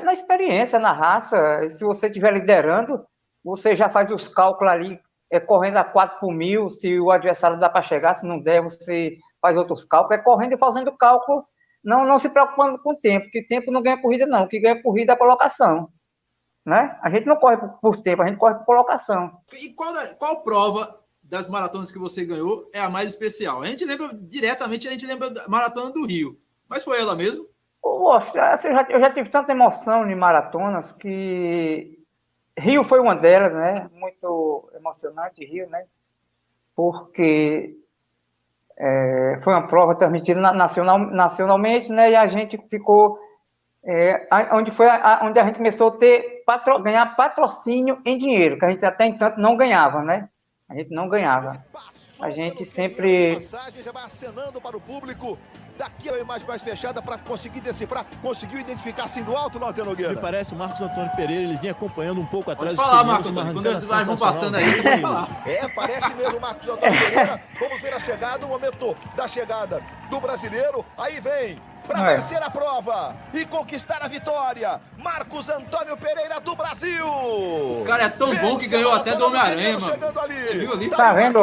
na experiência, na raça. Se você estiver liderando, você já faz os cálculos ali, correndo a 4 por 1000, se o adversário dá para chegar, se não der, você faz outros cálculos. Correndo e fazendo cálculo, não se preocupando com o tempo, porque tempo não ganha corrida, não. O que ganha corrida é a colocação. Né? A gente não corre por tempo, a gente corre por colocação. E qual prova das maratonas que você ganhou é a mais especial? A gente lembra da Maratona do Rio. Mas foi ela mesmo? Poxa, eu já tive tanta emoção em maratonas que Rio foi uma delas, né? Muito emocionante, Rio, né? Porque foi uma prova transmitida nacionalmente, né? E a gente ficou... onde a gente começou a ganhar patrocínio em dinheiro, que a gente até então não ganhava, né? A gente não ganhava. A gente sempre... Já vai acenando para o público. Daqui a imagem mais fechada para conseguir decifrar. Conseguiu identificar assim do alto, Norte Nogueira? Me parece o Marcos Antônio Pereira, ele vinha acompanhando um pouco atrás. Pode falar, Marcos Antônio, quando as imagens vão passando aí, você pode falar. Parece mesmo o Marcos Antônio Pereira. Vamos ver a chegada, o momento da chegada do brasileiro. Aí vem, para vencer a prova e conquistar a vitória, Marcos Antônio Pereira do Brasil. O cara é tão bom que ganhou até do Homem-Aranha, mano. Chegando ali. Você viu ali? Tá vendo?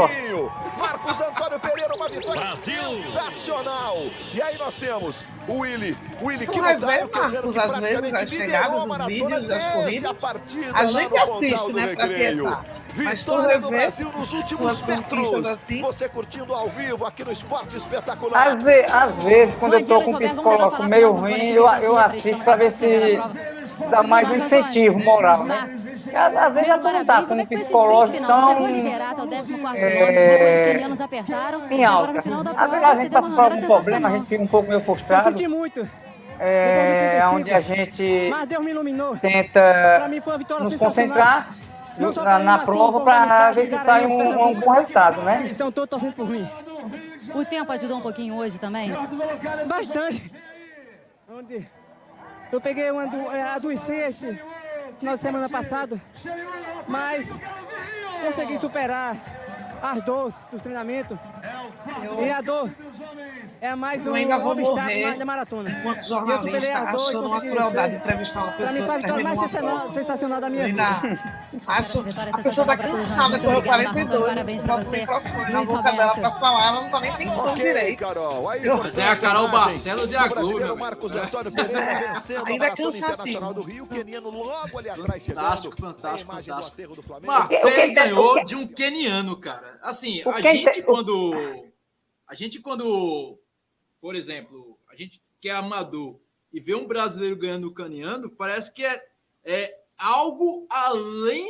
Marcos Antônio Pereira, uma vitória sensacional. E aí nós temos o Willy que vai ver, Marcos, às vezes, as pegadas dos vídeos das corridas. A gente assiste, né, pra pensar. Vitória do Brasil nos últimos metros. Assim. Você curtindo ao vivo aqui no Esporte Espetacular. Às vezes, quando eu tô com o psicológico meio ruim, eu assisto para ver se dá mais um incentivo moral, né? Às vezes já não tá com o psicológico tão em alta. Às vezes a gente passa por algum problema, a gente fica um pouco meio frustrado. Eu senti muito. Onde a gente Mas Deus me iluminou. tenta Pra mim foi uma vitória nos sensacional. concentrar na prova para ver se sai um bom resultado, né? Estão todos torcendo por mim. O tempo ajudou um pouquinho hoje também? Bastante. Eu peguei adoeci final de semana passado, mas consegui superar as dores dos treinamentos. E a dor é mais um obstáculo da maratona. Enquanto jornalista, achando uma crueldade entrevistar uma pessoa. Pra mim foi a vitória mais sensacional da minha vida. Acho a pessoa tá cansada, correu 42. Parabéns pra você. Na boca dela pra falar, ela não tá nem pensando direito. Carol. Aí, Mas é a Carol Barcelos e a Globo. Marcos Antônio Pereira vencendo a Ainda é Maratona cansativo. Internacional do Rio. Keniano logo ali atrás chegando. Fantástico. Aterro do Flamengo. Marcos, você ganhou de um queniano, cara. Assim, a gente quando, por exemplo, a gente que é amador e vê um brasileiro ganhando o caniano, parece que é algo além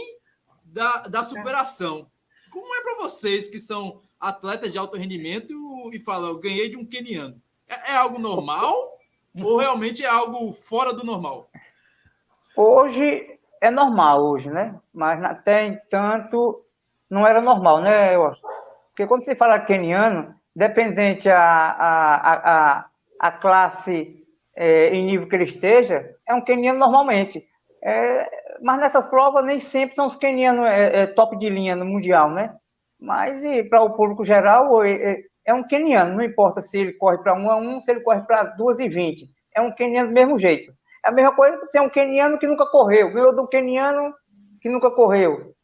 da superação. Como é para vocês que são atletas de alto rendimento e falam, eu ganhei de um queniano? É algo normal ou realmente é algo fora do normal? Hoje é normal, né? Mas até entanto não era normal, né, eu acho. Porque quando se fala queniano, dependente a classe em nível que ele esteja, é um queniano normalmente. Mas nessas provas nem sempre são os quenianos top de linha no mundial, né? Mas para o público geral é um queniano, não importa se ele corre para 1 a 1, se ele corre para 2:20. É um queniano do mesmo jeito. É a mesma coisa que ser um queniano que nunca correu, ganhou do queniano que nunca correu.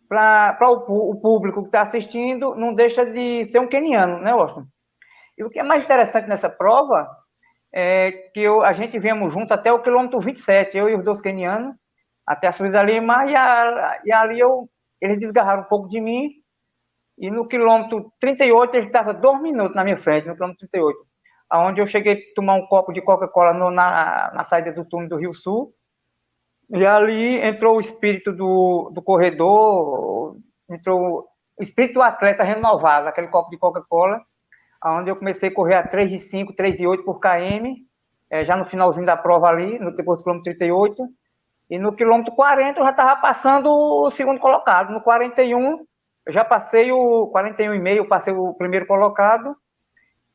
Para o público que está assistindo, não deixa de ser um queniano, né, Washington? E o que é mais interessante nessa prova é que a gente viemos junto até o quilômetro 27, eu e os 2 quenianos, até a subida da Lima, e ali eles desgarraram um pouco de mim, e no quilômetro 38, ele estava 2 minutos na minha frente, no quilômetro 38, onde eu cheguei a tomar um copo de Coca-Cola na saída do túnel do Rio Sul, E ali entrou o espírito do corredor, entrou o espírito do atleta renovado, aquele copo de Coca-Cola, onde eu comecei a correr a 3,5, 3,8 por km, já no finalzinho da prova ali, depois do quilômetro 38, e no quilômetro 40 eu já estava passando o segundo colocado. No 41, eu já passei o 41,5, eu passei o primeiro colocado,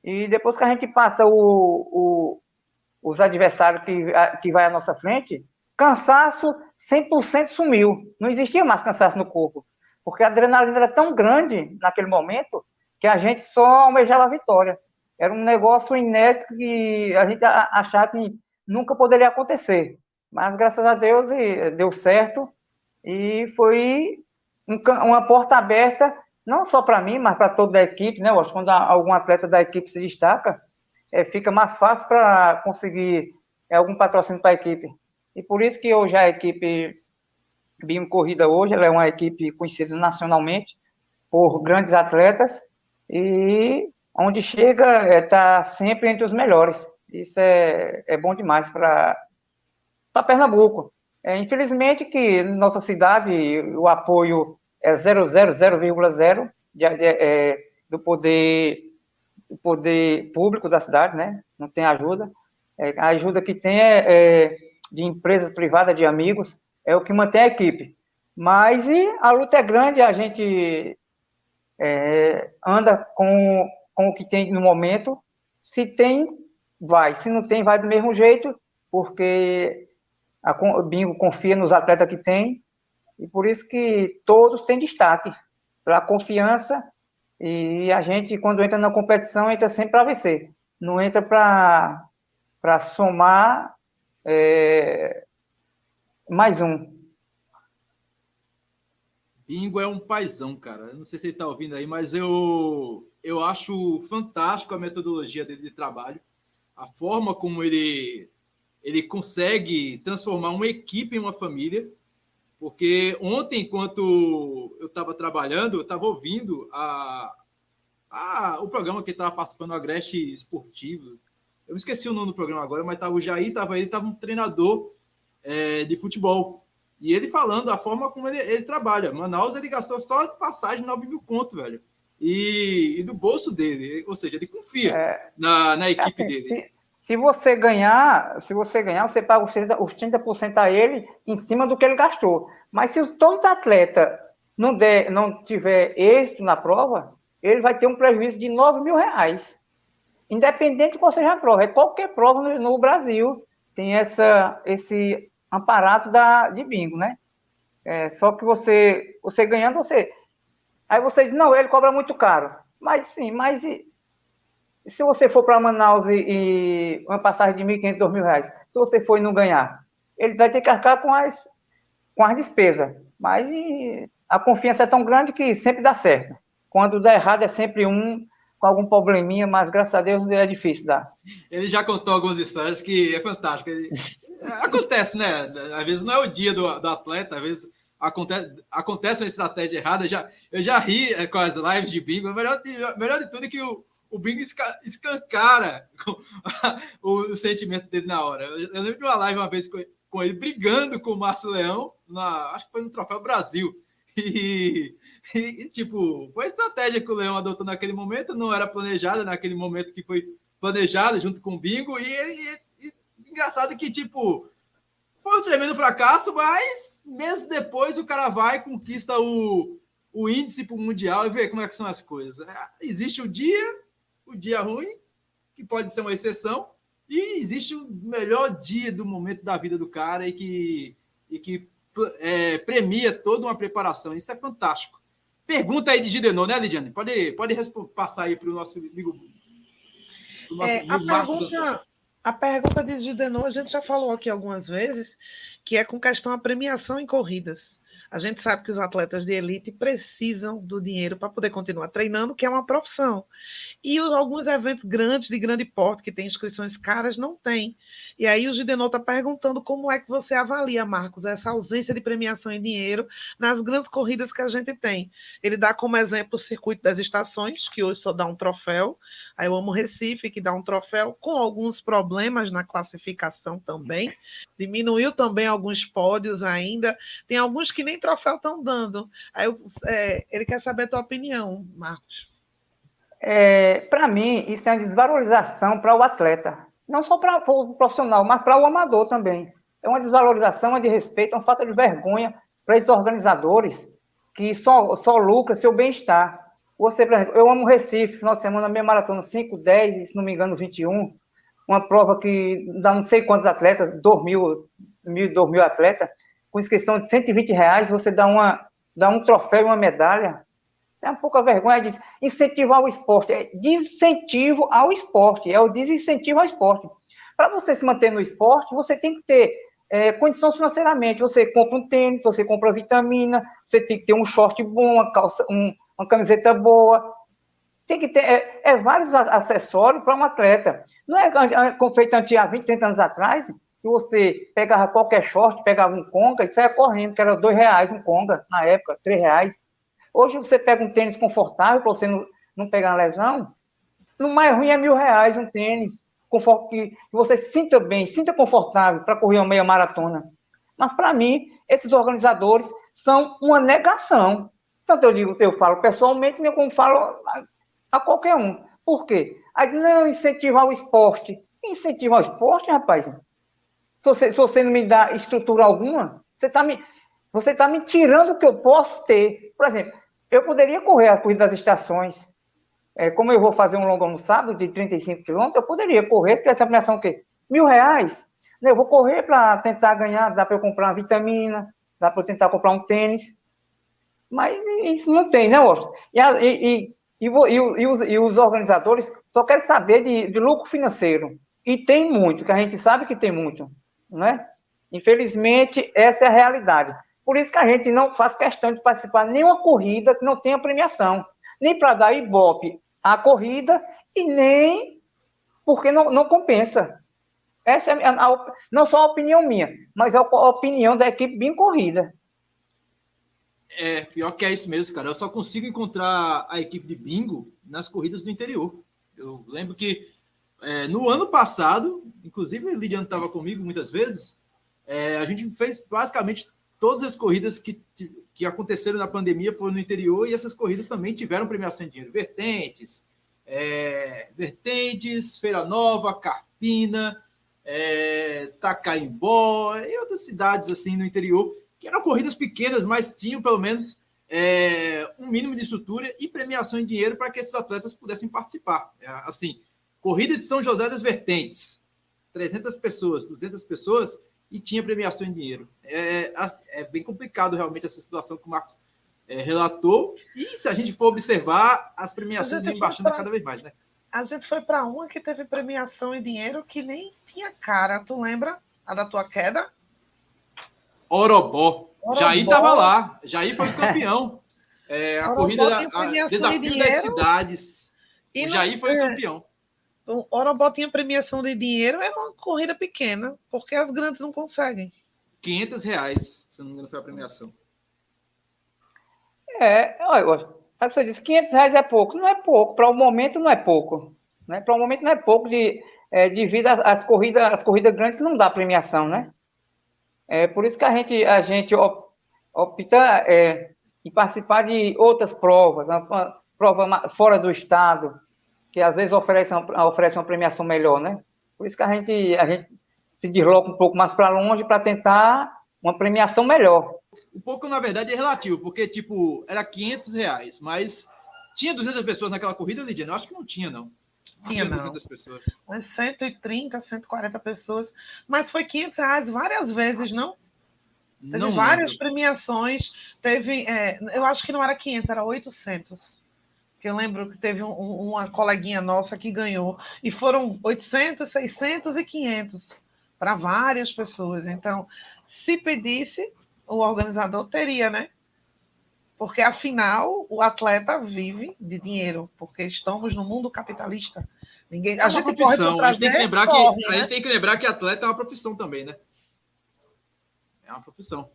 e depois que a gente passa os adversários que vai à nossa frente, cansaço 100% sumiu. Não existia mais cansaço no corpo, porque a adrenalina era tão grande naquele momento que a gente só almejava a vitória. Era um negócio inédito que a gente achava que nunca poderia acontecer. Mas, graças a Deus, deu certo e foi uma porta aberta, não só para mim, mas para toda a equipe, né? Eu acho que quando algum atleta da equipe se destaca, fica mais fácil para conseguir algum patrocínio para a equipe. E por isso que hoje a equipe Bingo Corrida hoje, ela é uma equipe conhecida nacionalmente por grandes atletas e onde chega está sempre entre os melhores. Isso é bom demais para Pernambuco. Infelizmente que na nossa cidade o apoio é 0,0 do poder público da cidade, né? Não tem ajuda. A ajuda que tem de empresas privadas, de amigos, é o que mantém a equipe. Mas a luta é grande, a gente anda com o que tem no momento. Se tem, vai. Se não tem, vai do mesmo jeito, porque o Bingo confia nos atletas que tem, e por isso que todos têm destaque, pela confiança, e a gente, quando entra na competição, entra sempre para vencer. Não entra para somar mais um. Bingo é um paizão, cara. Eu não sei se ele está ouvindo aí, mas eu acho fantástico a metodologia dele de trabalho, a forma como ele consegue transformar uma equipe em uma família, porque ontem, enquanto eu estava trabalhando, eu estava ouvindo o programa que estava participando, o Agreste Esportivo. Eu me esqueci o nome do programa agora, mas estava o Jair, estava um treinador de futebol. E ele falando a forma como ele trabalha. Manaus, ele gastou só de passagem 9 mil conto, velho. E do bolso dele. Ou seja, ele confia na equipe assim, dele. Se você ganhar, você paga os 30% a ele em cima do que ele gastou. Mas se todos os atletas não tiver êxito na prova, ele vai ter um prejuízo de 9 mil reais. Independente de qual seja a prova. Qualquer prova no Brasil tem esse aparato de bingo, né? Só que você ganhando, aí você diz, não, ele cobra muito caro. Mas sim, se você for para Manaus e uma passagem de 1.500, 2.000 reais, se você for e não ganhar, ele vai ter que arcar com as despesas. Mas a confiança é tão grande que sempre dá certo. Quando dá errado é sempre com algum probleminha, mas graças a Deus é difícil dar. Ele já contou algumas histórias que é fantástico. Acontece, né? Às vezes não é o dia do atleta, às vezes acontece uma estratégia errada. Eu já ri com as lives de bingo. O melhor de tudo é que o bingo escancara o sentimento dele na hora. Eu lembro de uma live uma vez com ele brigando com o Márcio Leão, acho que foi no Troféu Brasil. E, tipo, foi a estratégia que o Leão adotou naquele momento, não era planejada naquele momento que foi planejada junto com o bingo. E engraçado que, tipo, foi um tremendo fracasso, mas meses depois o cara vai e conquista o índice para o Mundial e vê como é que são as coisas. Existe o dia ruim, que pode ser uma exceção, e existe o melhor dia do momento da vida do cara e que premia toda uma preparação. Isso é fantástico. Pergunta aí de Gidenô, né, Lidiane? Pode passar aí para o nosso amigo. A pergunta de Gidenô, a gente já falou aqui algumas vezes, que é com questão à premiação em corridas. A gente sabe que os atletas de elite precisam do dinheiro para poder continuar treinando, que é uma profissão. E alguns eventos grandes, de grande porte, que têm inscrições caras, não tem. E aí o Gidenol está perguntando como é que você avalia, Marcos, essa ausência de premiação em dinheiro nas grandes corridas que a gente tem. Ele dá como exemplo o Circuito das Estações, que hoje só dá um troféu. Aí eu amo Recife, que dá um troféu, com alguns problemas na classificação também. Diminuiu também alguns pódios ainda. Tem alguns que nem troféu estão dando. Aí ele quer saber a tua opinião, Marcos. Para mim, isso é uma desvalorização para o atleta. Não só para o profissional, mas para o amador também. É uma desvalorização, uma de respeito, uma falta de vergonha para esses organizadores que só lucram seu bem-estar. Você, por exemplo, eu amo Recife, final de semana, meia maratona, 5, 10, se não me engano, 21. Uma prova que dá não sei quantos atletas, 2.000 atletas, com inscrição de R$120, você dá um troféu e uma medalha. Isso é uma pouca vergonha de incentivar o esporte. É desincentivo ao esporte, é o desincentivo ao esporte. Para você se manter no esporte, você tem que ter condições financeiramente. Você compra um tênis, você compra vitamina, você tem que ter um short bom, uma camiseta boa. Tem que ter vários acessórios para um atleta. Não é como feito há 20, 30 anos atrás, que você pegava qualquer short, pegava um conga e saia correndo, que era R$2 um conga, na época, R$3. Hoje você pega um tênis confortável para você não pegar uma lesão, no mais ruim é R$1.000 um tênis, que você se sinta bem, sinta confortável para correr uma meia maratona. Mas para mim, esses organizadores são uma negação. Tanto eu falo pessoalmente, nem como falo a qualquer um. Por quê? Aí não incentivar o esporte. Incentivar o esporte, rapaz? Se você não me dá estrutura alguma, você está me tirando o que eu posso ter. Por exemplo, eu poderia correr a corrida das estações. Como eu vou fazer um longão no sábado de 35 quilômetros, eu poderia correr, se tivesse a premiação o quê? R$1.000. Eu vou correr para tentar ganhar, dá para eu comprar uma vitamina, dá para eu tentar comprar um tênis. Mas isso não tem, né, Washington? E os organizadores só querem saber de lucro financeiro. E tem muito, que a gente sabe que tem muito, não é? Infelizmente, essa é a realidade. Por isso que a gente não faz questão de participar de nenhuma corrida que não tenha premiação. Nem para dar ibope à corrida e nem porque não compensa. Essa é não só a opinião minha, mas a opinião da equipe bem corrida. Pior que é isso mesmo, cara. Eu só consigo encontrar a equipe de bingo nas corridas do interior. Eu lembro que no ano passado, inclusive o Lidiano estava comigo muitas vezes, a gente fez basicamente todas as corridas que aconteceram na pandemia foram no interior e essas corridas também tiveram premiação em dinheiro. Vertentes, Feira Nova, Carpina, Tacaimbó e outras cidades assim no interior, que eram corridas pequenas, mas tinham pelo menos um mínimo de estrutura e premiação em dinheiro para que esses atletas pudessem participar. Assim, corrida de São José das Vertentes, 300 pessoas, 200 pessoas, e tinha premiação em dinheiro. É bem complicado realmente essa situação que o Marcos relatou, e se a gente for observar, as premiações vêm baixando cada vez mais, né? A gente foi para uma que teve premiação em dinheiro que nem tinha cara. Tu lembra a da tua queda? Orobó. Jair estava lá. Jair foi o campeão. A corrida Desafio das Cidades. O Jair foi o campeão. O Orobó tinha premiação de dinheiro, é uma corrida pequena, porque as grandes não conseguem. R$500, se não me engano, foi a premiação. Olha, você disse R$500 é pouco. Não é pouco, para o momento não é pouco. Né? Para o momento não é pouco devido às corridas grandes que não dá premiação, né? Por isso que a gente opta em participar de outras provas, uma prova fora do estado, que às vezes oferece uma premiação melhor, né? Por isso que a gente se desloca um pouco mais para longe para tentar uma premiação melhor. Um pouco, na verdade, é relativo, porque, era R$500, mas tinha 200 pessoas naquela corrida, Lidiane? Eu acho que não tinha, não. Tinha, não. 200 pessoas. Umas 130, 140 pessoas. Mas foi R$500 várias vezes, não? Teve várias premiações. Teve, eu acho que não era 500, era 800. Que eu lembro que teve uma coleguinha nossa que ganhou. E foram 800, 600 e 500 para várias pessoas. Então, se pedisse, o organizador teria, né? Porque, afinal, o atleta vive de dinheiro, porque estamos no mundo capitalista. Ninguém, É uma profissão. A gente tem que lembrar corre, a gente tem que lembrar que atleta é uma profissão também, né? É uma profissão.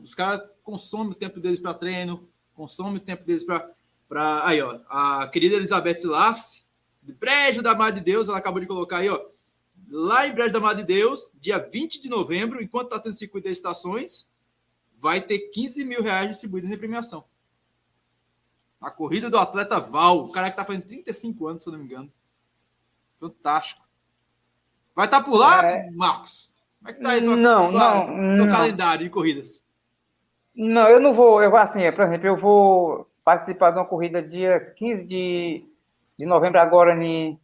Os caras consomem o tempo deles para treino, consomem o tempo deles para aí, ó, a querida Elizabeth Silassi, do Brejo da Madre de Deus, ela acabou de colocar aí, ó, lá em Brejo da Madre de Deus, dia 20 de novembro, enquanto está tendo circuito de estações, vai ter 15 mil reais distribuídos em premiação. A corrida do atleta Val, o cara que tá fazendo 35 anos, se eu não me engano. Fantástico. Vai estar por lá, Marcos? Como é que tá isso? No calendário de corridas? Não, eu não vou. Assim, por exemplo, eu vou participar de uma corrida dia 15 de novembro agora em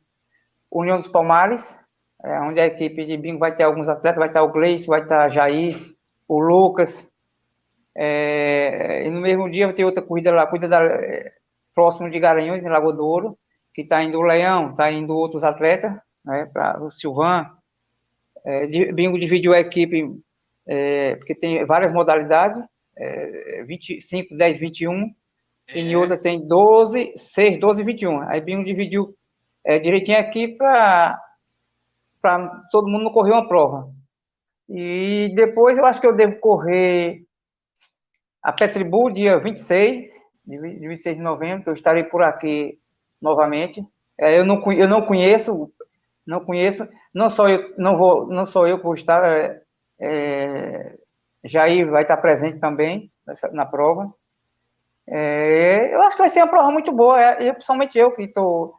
União dos Palmares, onde a equipe de bingo vai ter alguns atletas, vai estar o Gleice, vai estar Jair, o Lucas. E no mesmo dia vai ter outra corrida lá, próximo de Garanhuns, em Lagoa do Ouro, que está indo o Leão, está indo outros atletas, né, para o Silvan. Bingo dividiu a equipe, porque tem várias modalidades, 25, 10, 21, e em outra tem 12, 6, 12 e 21. Aí Bingo dividiu direitinho aqui para todo mundo não correr uma prova. E depois eu acho que eu devo correr a Petribu, dia 26 de novembro, que eu estarei por aqui novamente. Eu não conheço, não só eu que vou estar, Jair vai estar presente também na prova. Eu acho que vai ser uma prova muito boa, principalmente eu que estou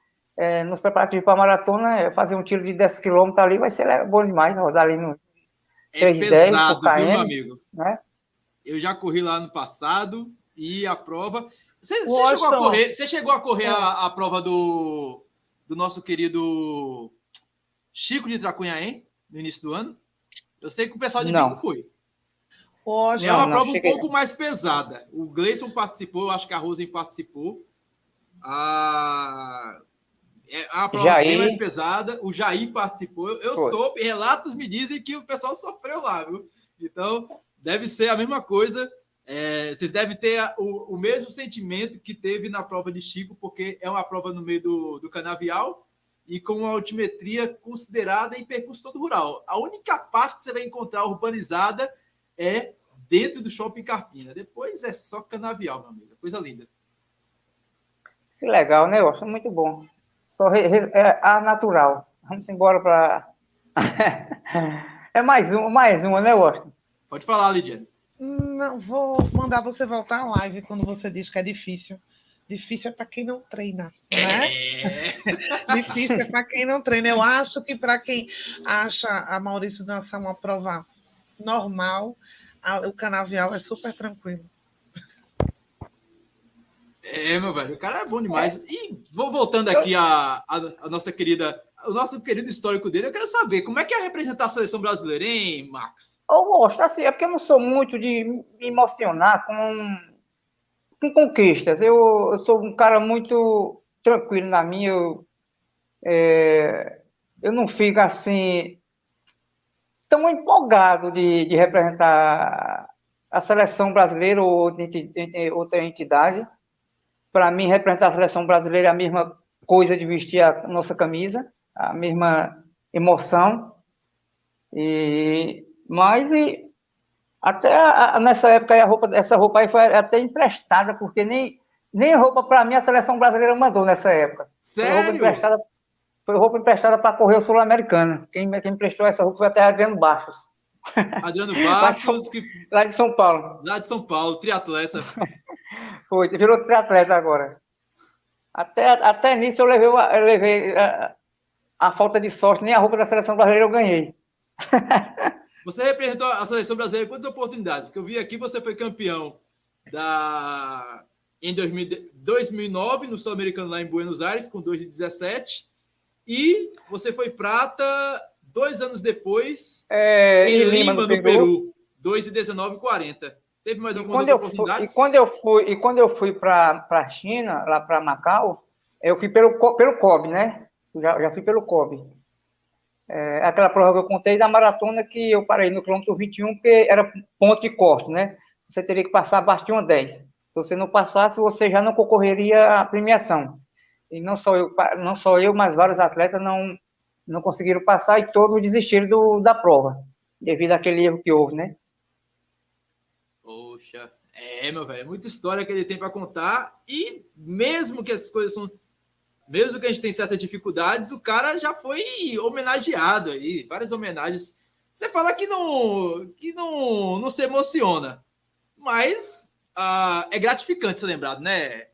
nos preparativos para a maratona, fazer um tiro de 10 km ali vai ser bom demais, rodar ali no 3:10 por km, viu, meu amigo? Né? Eu já corri lá no passado e a prova... Você chegou a correr a prova do nosso querido Chico de Tracunhaém no início do ano? Eu sei que o pessoal de bingo foi. É uma prova um pouco mais pesada. O Gleison participou, eu acho que a Rosen participou. A prova bem mais pesada. O Jair participou. Eu soube, relatos me dizem que o pessoal sofreu lá, viu? Então, deve ser a mesma coisa. Vocês devem ter o mesmo sentimento que teve na prova de Chico, porque é uma prova no meio do canavial e com uma altimetria considerada em percurso todo rural. A única parte que você vai encontrar urbanizada é dentro do Shopping Carpina. Depois é só canavial, meu amigo. Coisa linda. Que legal, né? Eu acho muito bom. Só ar natural. Vamos embora para... mais uma, né, Washington? Pode falar, Lidiane. Não, vou mandar você voltar à live quando você diz que é difícil. Difícil é para quem não treina, né? Difícil é para quem não treina. Eu acho que para quem acha a Maurício Dança uma prova normal, o canavial é super tranquilo. Meu velho, o cara é bom demais. E vou voltando aqui a nossa querida... O nosso querido histórico dele, eu quero saber como é que é representar a seleção brasileira, hein, Marcos? Eu gosto, assim, é porque eu não sou muito de me emocionar com conquistas. Eu sou um cara muito tranquilo na minha. Eu não fico, assim, tão empolgado de representar a seleção brasileira ou outra entidade. Para mim, representar a seleção brasileira é a mesma coisa de vestir a nossa camisa, a mesma emoção, mas até nessa época essa roupa aí foi até emprestada, porque nem roupa para mim a seleção brasileira mandou nessa época. Sério? Foi roupa emprestada para correr o Sul-Americano. Quem emprestou essa roupa foi até Adriano Bastos. Adriano Bastos, lá de São Paulo. Lá de São Paulo, triatleta. Foi, virou triatleta agora. Até nisso eu levei a falta de sorte, nem a roupa da seleção brasileira eu ganhei. Você representou a seleção brasileira em quantas oportunidades? Que eu vi aqui, você foi campeão em 2009, no Sul-Americano lá em Buenos Aires, com 2,17. E você foi prata 2 anos depois em Lima, no Peru, 2,19,40. Teve mais algumas oportunidades? E quando eu fui para a China, lá para Macau, eu fui pelo COB, né? Já fui pelo COB. Aquela prova que eu contei da maratona que eu parei no quilômetro 21, porque era ponto de corte, né? Você teria que passar abaixo de uma 10. Se você não passasse, você já não concorreria à premiação. E não só eu, mas vários atletas não conseguiram passar e todos desistiram da prova, devido àquele erro que houve, né? Poxa, meu velho, é muita história que ele tem para contar e mesmo que as coisas são... Mesmo que a gente tenha certas dificuldades, o cara já foi homenageado aí, várias homenagens. Você fala que não se emociona, mas é gratificante ser lembrado, né?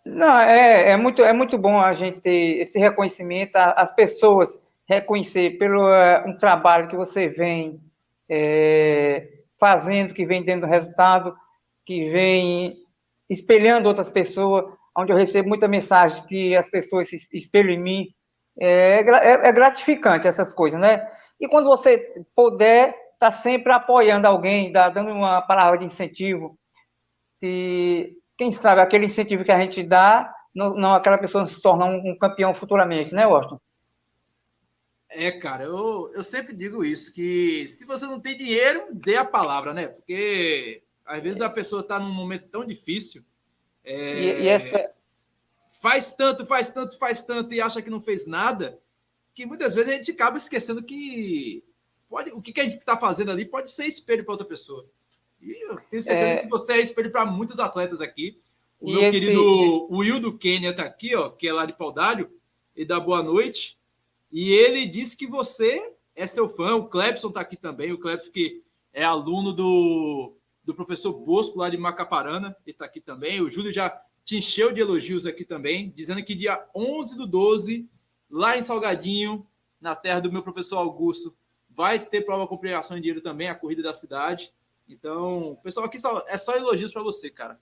Não, é muito bom a gente ter esse reconhecimento, as pessoas reconhecer pelo um trabalho que você vem fazendo, que vem dando resultado, que vem espelhando outras pessoas, onde eu recebo muita mensagem que as pessoas se espelham em mim. É gratificante essas coisas, né? E quando você puder, tá sempre apoiando alguém, dando uma palavra de incentivo, que quem sabe aquele incentivo que a gente dá, não aquela pessoa se torna um campeão futuramente, né, Washington? Cara, eu sempre digo isso, que se você não tem dinheiro, dê a palavra, né? Porque às vezes a pessoa está num momento tão difícil, faz tanto e acha que não fez nada, que muitas vezes a gente acaba esquecendo que o que a gente está fazendo ali pode ser espelho para outra pessoa. E eu tenho certeza que você é espelho para muitos atletas aqui. O meu querido Will do Quênia está aqui, ó, que é lá de Paudalho, e dá boa noite. E ele disse que você é seu fã. O Clebson está aqui também. O Clebson que é aluno do professor Bosco lá de Macaparana, ele está aqui também. O Júlio já te encheu de elogios aqui também, dizendo que dia 11/12, lá em Salgadinho, na terra do meu professor Augusto, vai ter prova com premiação em dinheiro também, a corrida da cidade. Então, pessoal, aqui é só elogios para você, cara.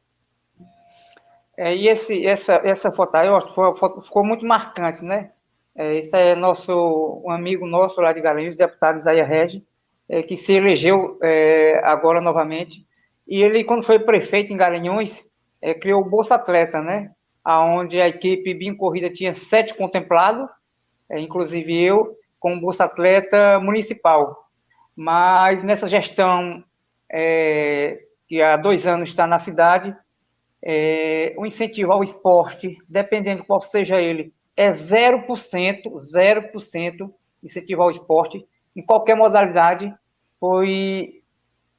E essa foto aí, eu acho que ficou muito marcante, né? Esse é um amigo nosso lá de Garanhuns, deputado Isaia Regi, que se elegeu agora novamente. E ele, quando foi prefeito em Garanhuns, criou o Bolsa Atleta, né? Onde a equipe Bim Corrida tinha 7 contemplados, inclusive eu, como Bolsa Atleta municipal. Mas nessa gestão, que há 2 anos está na cidade, o incentivo ao esporte, dependendo qual seja ele, é 0% incentivo ao esporte, em qualquer modalidade.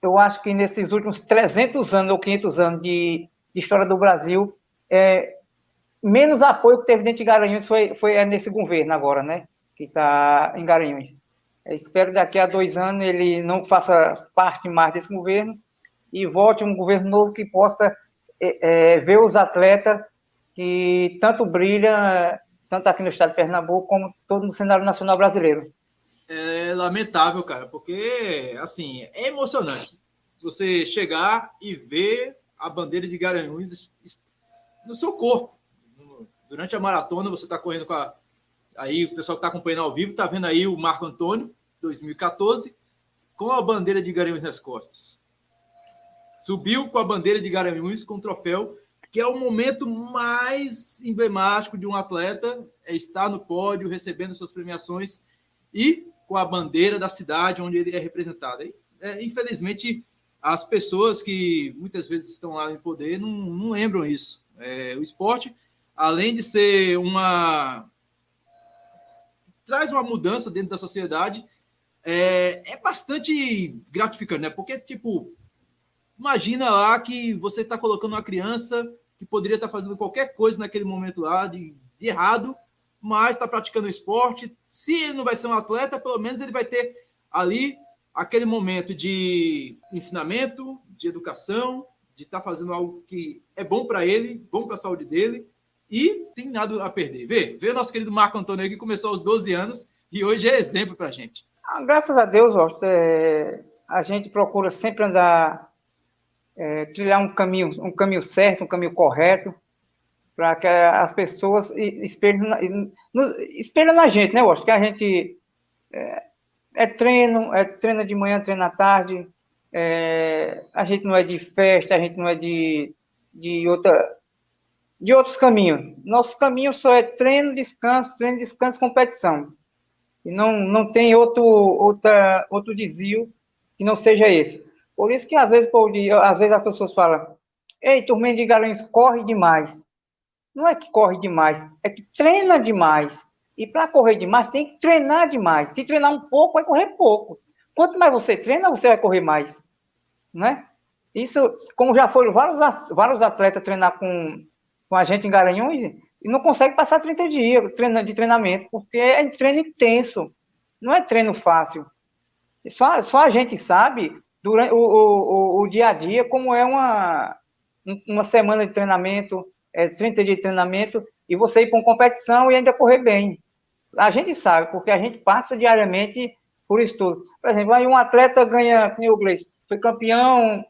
Eu acho que nesses últimos 300 anos ou 500 anos de história do Brasil, menos apoio que teve dentro de Garanhuns foi nesse governo agora, né? Que está em Garanhuns. Espero que daqui a 2 anos ele não faça parte mais desse governo e volte um governo novo que possa ver os atletas que tanto brilham, tanto aqui no estado de Pernambuco, como todo no cenário nacional brasileiro. É lamentável, cara, porque, assim, é emocionante você chegar e ver a bandeira de Garanhuns no seu corpo. Durante a maratona, você está correndo aí o pessoal que está acompanhando ao vivo está vendo aí o Marco Antônio, 2014, com a bandeira de Garanhuns nas costas. Subiu com a bandeira de Garanhuns com o troféu, que é o momento mais emblemático de um atleta, estar no pódio, recebendo suas premiações e com a bandeira da cidade onde ele é representado. Infelizmente, as pessoas que muitas vezes estão lá em poder não lembram isso. O esporte, além de ser traz uma mudança dentro da sociedade, é bastante gratificante, né? Porque, tipo, imagina lá que você está colocando uma criança que poderia estar fazendo qualquer coisa naquele momento lá de errado, mas está praticando esporte. Se ele não vai ser um atleta, pelo menos ele vai ter ali aquele momento de ensinamento, de educação, de estar fazendo algo que é bom para ele, bom para a saúde dele, e tem nada a perder. Vê o nosso querido Marco Antônio aí, que começou aos 12 anos e hoje é exemplo para a gente. Graças a Deus, a gente procura sempre trilhar um caminho certo, um caminho correto, para que as pessoas espelhem na gente, né, Washington? Que a gente treina de manhã, treina à tarde, a gente não é de festa, a gente não é de outros caminhos. Nosso caminho só é treino, descanso, competição. E não tem outro desvio que não seja esse. Por isso que às vezes as pessoas falam: ei, Turminha de Garanhuns corre demais. Não é que corre demais, é que treina demais. E para correr demais, tem que treinar demais. Se treinar um pouco, vai correr pouco. Quanto mais você treina, você vai correr mais. Né? Isso, como já foram vários atletas treinar com a gente em Garanhuns, e não consegue passar 30 dias de treinamento, porque é treino intenso. Não é treino fácil. Só a gente sabe, durante o dia a dia, como é uma semana de treinamento, 30 dias de treinamento, e você ir para uma competição e ainda correr bem. A gente sabe, porque a gente passa diariamente por isso tudo. Por exemplo, aí um atleta ganha, como o Gleice, foi campeão,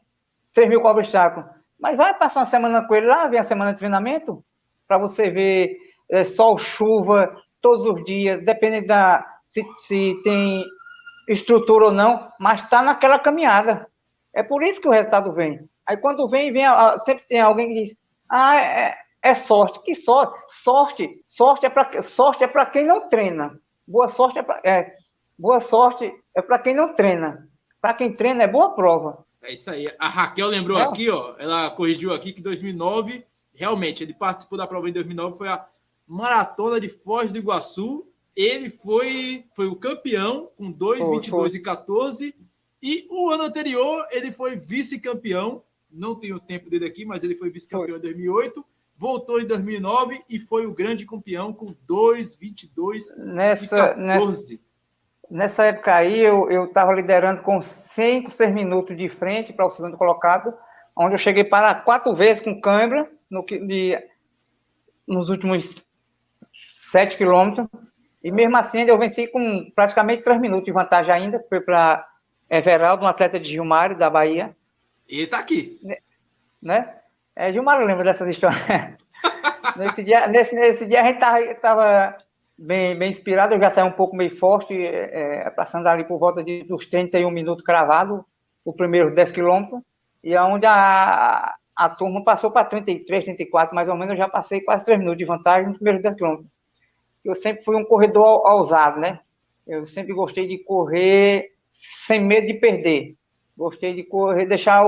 3.000 com obstáculo, mas vai passar uma semana com ele lá, vem a semana de treinamento, para você ver sol, chuva, todos os dias, dependendo se tem estrutura ou não, mas está naquela caminhada. É por isso que o resultado vem. Aí quando vem sempre tem alguém que diz: é sorte. Que sorte? Sorte é para quem não treina. Boa sorte é para quem não treina. Para quem treina é boa prova. É isso aí. A Raquel lembrou aqui, ó, ela corrigiu aqui que 2009, realmente, ele participou da prova em 2009, foi a Maratona de Foz do Iguaçu. Ele foi o campeão com 2:22 e 14. E o ano anterior, ele foi vice-campeão. Não tenho o tempo dele aqui, mas ele foi vice-campeão em 2008. Voltou em 2009 e foi o grande campeão com 2:22 e 14. Nessa época aí, eu estava liderando com 5, 6 minutos de frente para o segundo colocado, onde eu cheguei para 4 vezes com câimbra nos últimos 7 quilômetros. E mesmo assim, eu venci com praticamente 3 minutos de vantagem ainda. Foi para Everaldo, um atleta de Gilmário, da Bahia. E ele está aqui. Né? Gilmário lembra dessas histórias. Nesse dia a gente estava bem inspirado. Eu já saí um pouco meio forte, passando ali por volta dos 31 minutos cravado, o primeiro 10 quilômetros, e onde a turma passou para 33, 34, mais ou menos. Eu já passei quase 3 minutos de vantagem nos primeiros 10 quilômetros. Eu sempre fui um corredor ousado, né? Eu sempre gostei de correr sem medo de perder. Gostei de correr, deixar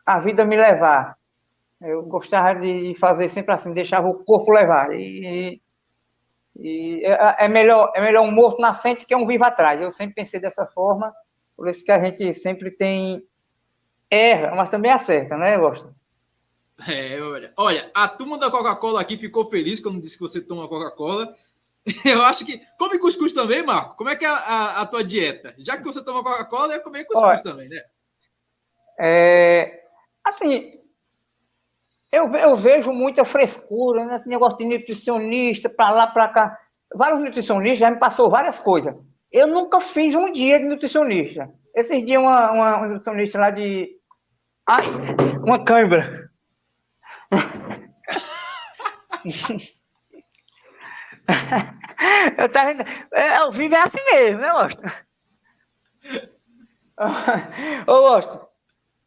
a vida me levar. Eu gostava de fazer sempre assim, deixava o corpo levar. E é melhor um morto na frente que um vivo atrás. Eu sempre pensei dessa forma, por isso que a gente sempre erra, mas também acerta, né, Gosto? Olha, a turma da Coca-Cola aqui ficou feliz quando disse que você toma Coca-Cola. Eu acho que... Come cuscuz também, Marco? Como é que é a tua dieta? Já que você toma Coca-Cola, é comer cuscuz também, né? Assim, eu vejo muita frescura nesse negócio de nutricionista, para lá, para cá. Vários nutricionistas já me passou várias coisas. Eu nunca fiz um dia de nutricionista. Esses dias, uma nutricionista lá uma câimbra. Eu vivo é assim mesmo, né, Gosto? Ô, Gosto,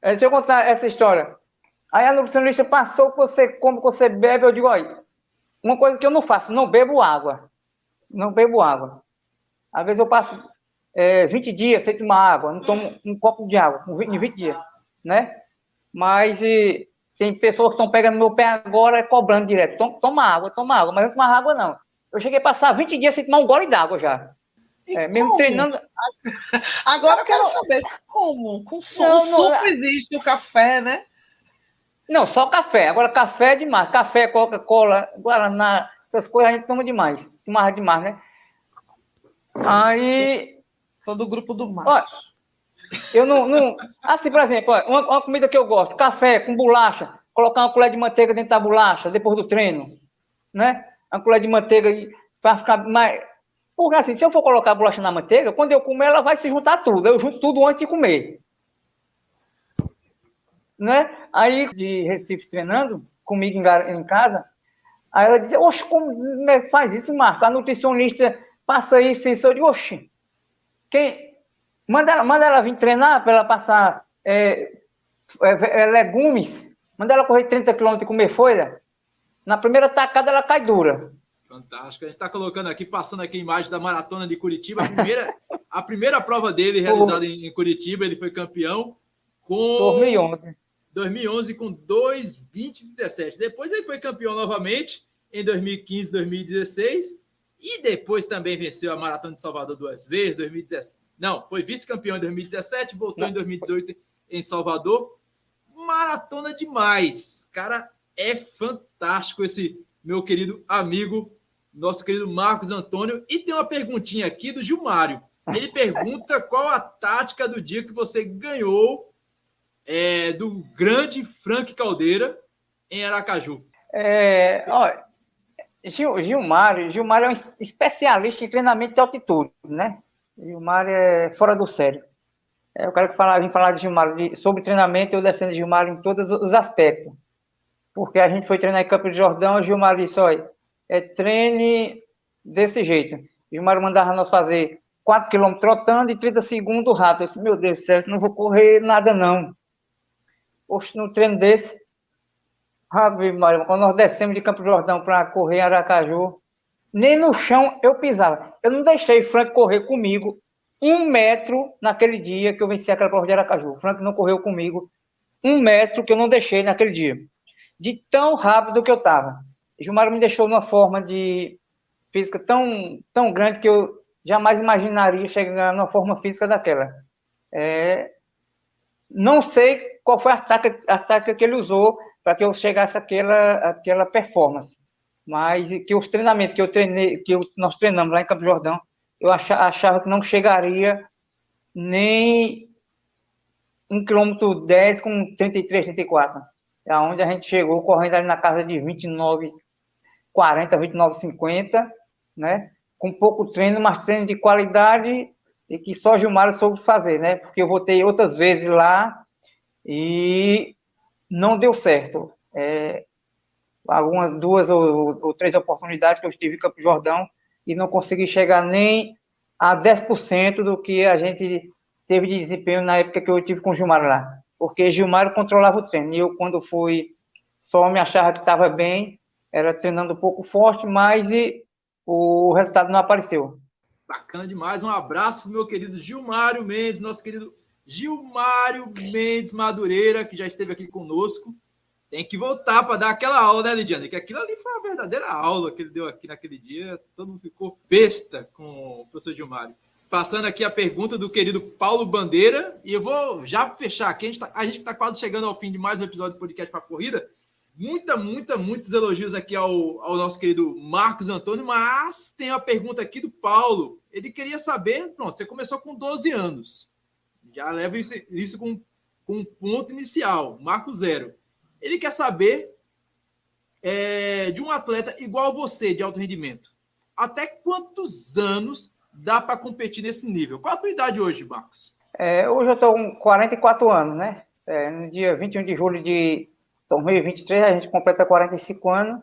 deixa eu contar essa história. Aí a nutricionista passou que você come, que você bebe. Eu digo: olha, uma coisa que eu não faço, não bebo água. Não bebo água. Às vezes eu passo 20 dias sem tomar água, não tomo um copo de água em 20 dias, né? Mas tem pessoas que estão pegando meu pé agora, cobrando direto: toma água, mas eu não tomo água, não. Eu cheguei a passar 20 dias sem tomar um gole d'água já. Mesmo treinando. Agora eu quero saber como. Com suco existe o café, né? Não, só café. Agora café é demais. Café, Coca-Cola, Guaraná, essas coisas a gente toma demais. Tomava demais, né? Aí... Sou do grupo do mar. Olha, eu não... Assim, por exemplo, olha, uma comida que eu gosto: café com bolacha. Colocar uma colher de manteiga dentro da bolacha depois do treino, né? Uma colher de manteiga para ficar mais... Porque assim, se eu for colocar a bolacha na manteiga, quando eu comer, ela vai se juntar tudo. Eu junto tudo antes de comer. Né? Aí, de Recife, treinando comigo em casa, aí ela dizia: oxe, como é que faz isso, Marco? A nutricionista passa isso. Eu digo: oxe, manda ela vir treinar para ela passar legumes. Manda ela correr 30 km e comer folha. Na primeira tacada ela cai dura. Fantástico. A gente está colocando aqui, passando aqui a imagem da Maratona de Curitiba. A primeira prova dele realizada em Curitiba, ele foi campeão com 2011 com 2:20:17. Depois ele foi campeão novamente em 2015, 2016 e depois também venceu a Maratona de Salvador 2 vezes, 2017. Não, foi vice-campeão em 2017, voltou em 2018 em Salvador. Maratona demais. Cara, é fantástico esse meu querido amigo, nosso querido Marcos Antônio. E tem uma perguntinha aqui do Gilmário. Ele pergunta qual a tática do dia que você ganhou do grande Frank Caldeira em Aracaju. Gilmário é um especialista em treinamento de altitude, né? Gilmário é fora do sério. Eu quero vim falar de Gilmário, sobre treinamento. Eu defendo Gilmário em todos os aspectos. Porque a gente foi treinar em Campo de Jordão, o Gilmário disse, olha, treine desse jeito. Gilmário mandava nós fazer 4 km trotando e 30 segundos rápido. Eu disse, meu Deus do céu, não vou correr nada não. Poxa, no treino desse, quando nós descemos de Campo de Jordão para correr em Aracaju, nem no chão eu pisava. Eu não deixei Frank correr comigo 1 metro naquele dia que eu venci aquela prova de Aracaju. Frank não correu comigo 1 metro que eu não deixei naquele dia. De tão rápido que eu estava. Gilmário me deixou numa forma de física tão grande que eu jamais imaginaria chegar numa forma física daquela. Não sei qual foi a tática que ele usou para que eu chegasse àquela performance. Mas que os treinamentos que nós treinamos lá em Campo Jordão, eu achava que não chegaria nem em quilômetro 10 com 33, 34. É onde a gente chegou correndo ali na casa de 29,40, 29,50, né? Com pouco treino, mas treino de qualidade e que só Gilmário soube fazer, né? Porque eu voltei outras vezes lá e não deu certo. Duas ou 3 oportunidades que eu estive em Campo Jordão e não consegui chegar nem a 10% do que a gente teve de desempenho na época que eu tive com o Gilmário lá. Porque Gilmário controlava o treino. E eu, quando fui, só me achava que estava bem, era treinando um pouco forte, mas o resultado não apareceu. Bacana demais. Um abraço para o meu querido Gilmário Mendes, nosso querido Gilmário Mendes Madureira, que já esteve aqui conosco. Tem que voltar para dar aquela aula, né, Lidiane? Que aquilo ali foi uma verdadeira aula que ele deu aqui naquele dia. Todo mundo ficou besta com o professor Gilmário. Passando aqui a pergunta do querido Paulo Bandeira, e eu vou já fechar aqui. A gente está quase chegando ao fim de mais um episódio do podcast para a corrida. Muitos elogios aqui ao nosso querido Marcos Antônio, mas tem uma pergunta aqui do Paulo. Ele queria saber, pronto, você começou com 12 anos. Já leva isso com um ponto inicial, marco 0. Ele quer saber de um atleta igual você, de alto rendimento. Até quantos anos dá para competir nesse nível? Qual a tua idade hoje, Marcos? Hoje eu estou com 44 anos, né? No dia 21 de julho de 2023, a gente completa 45 anos.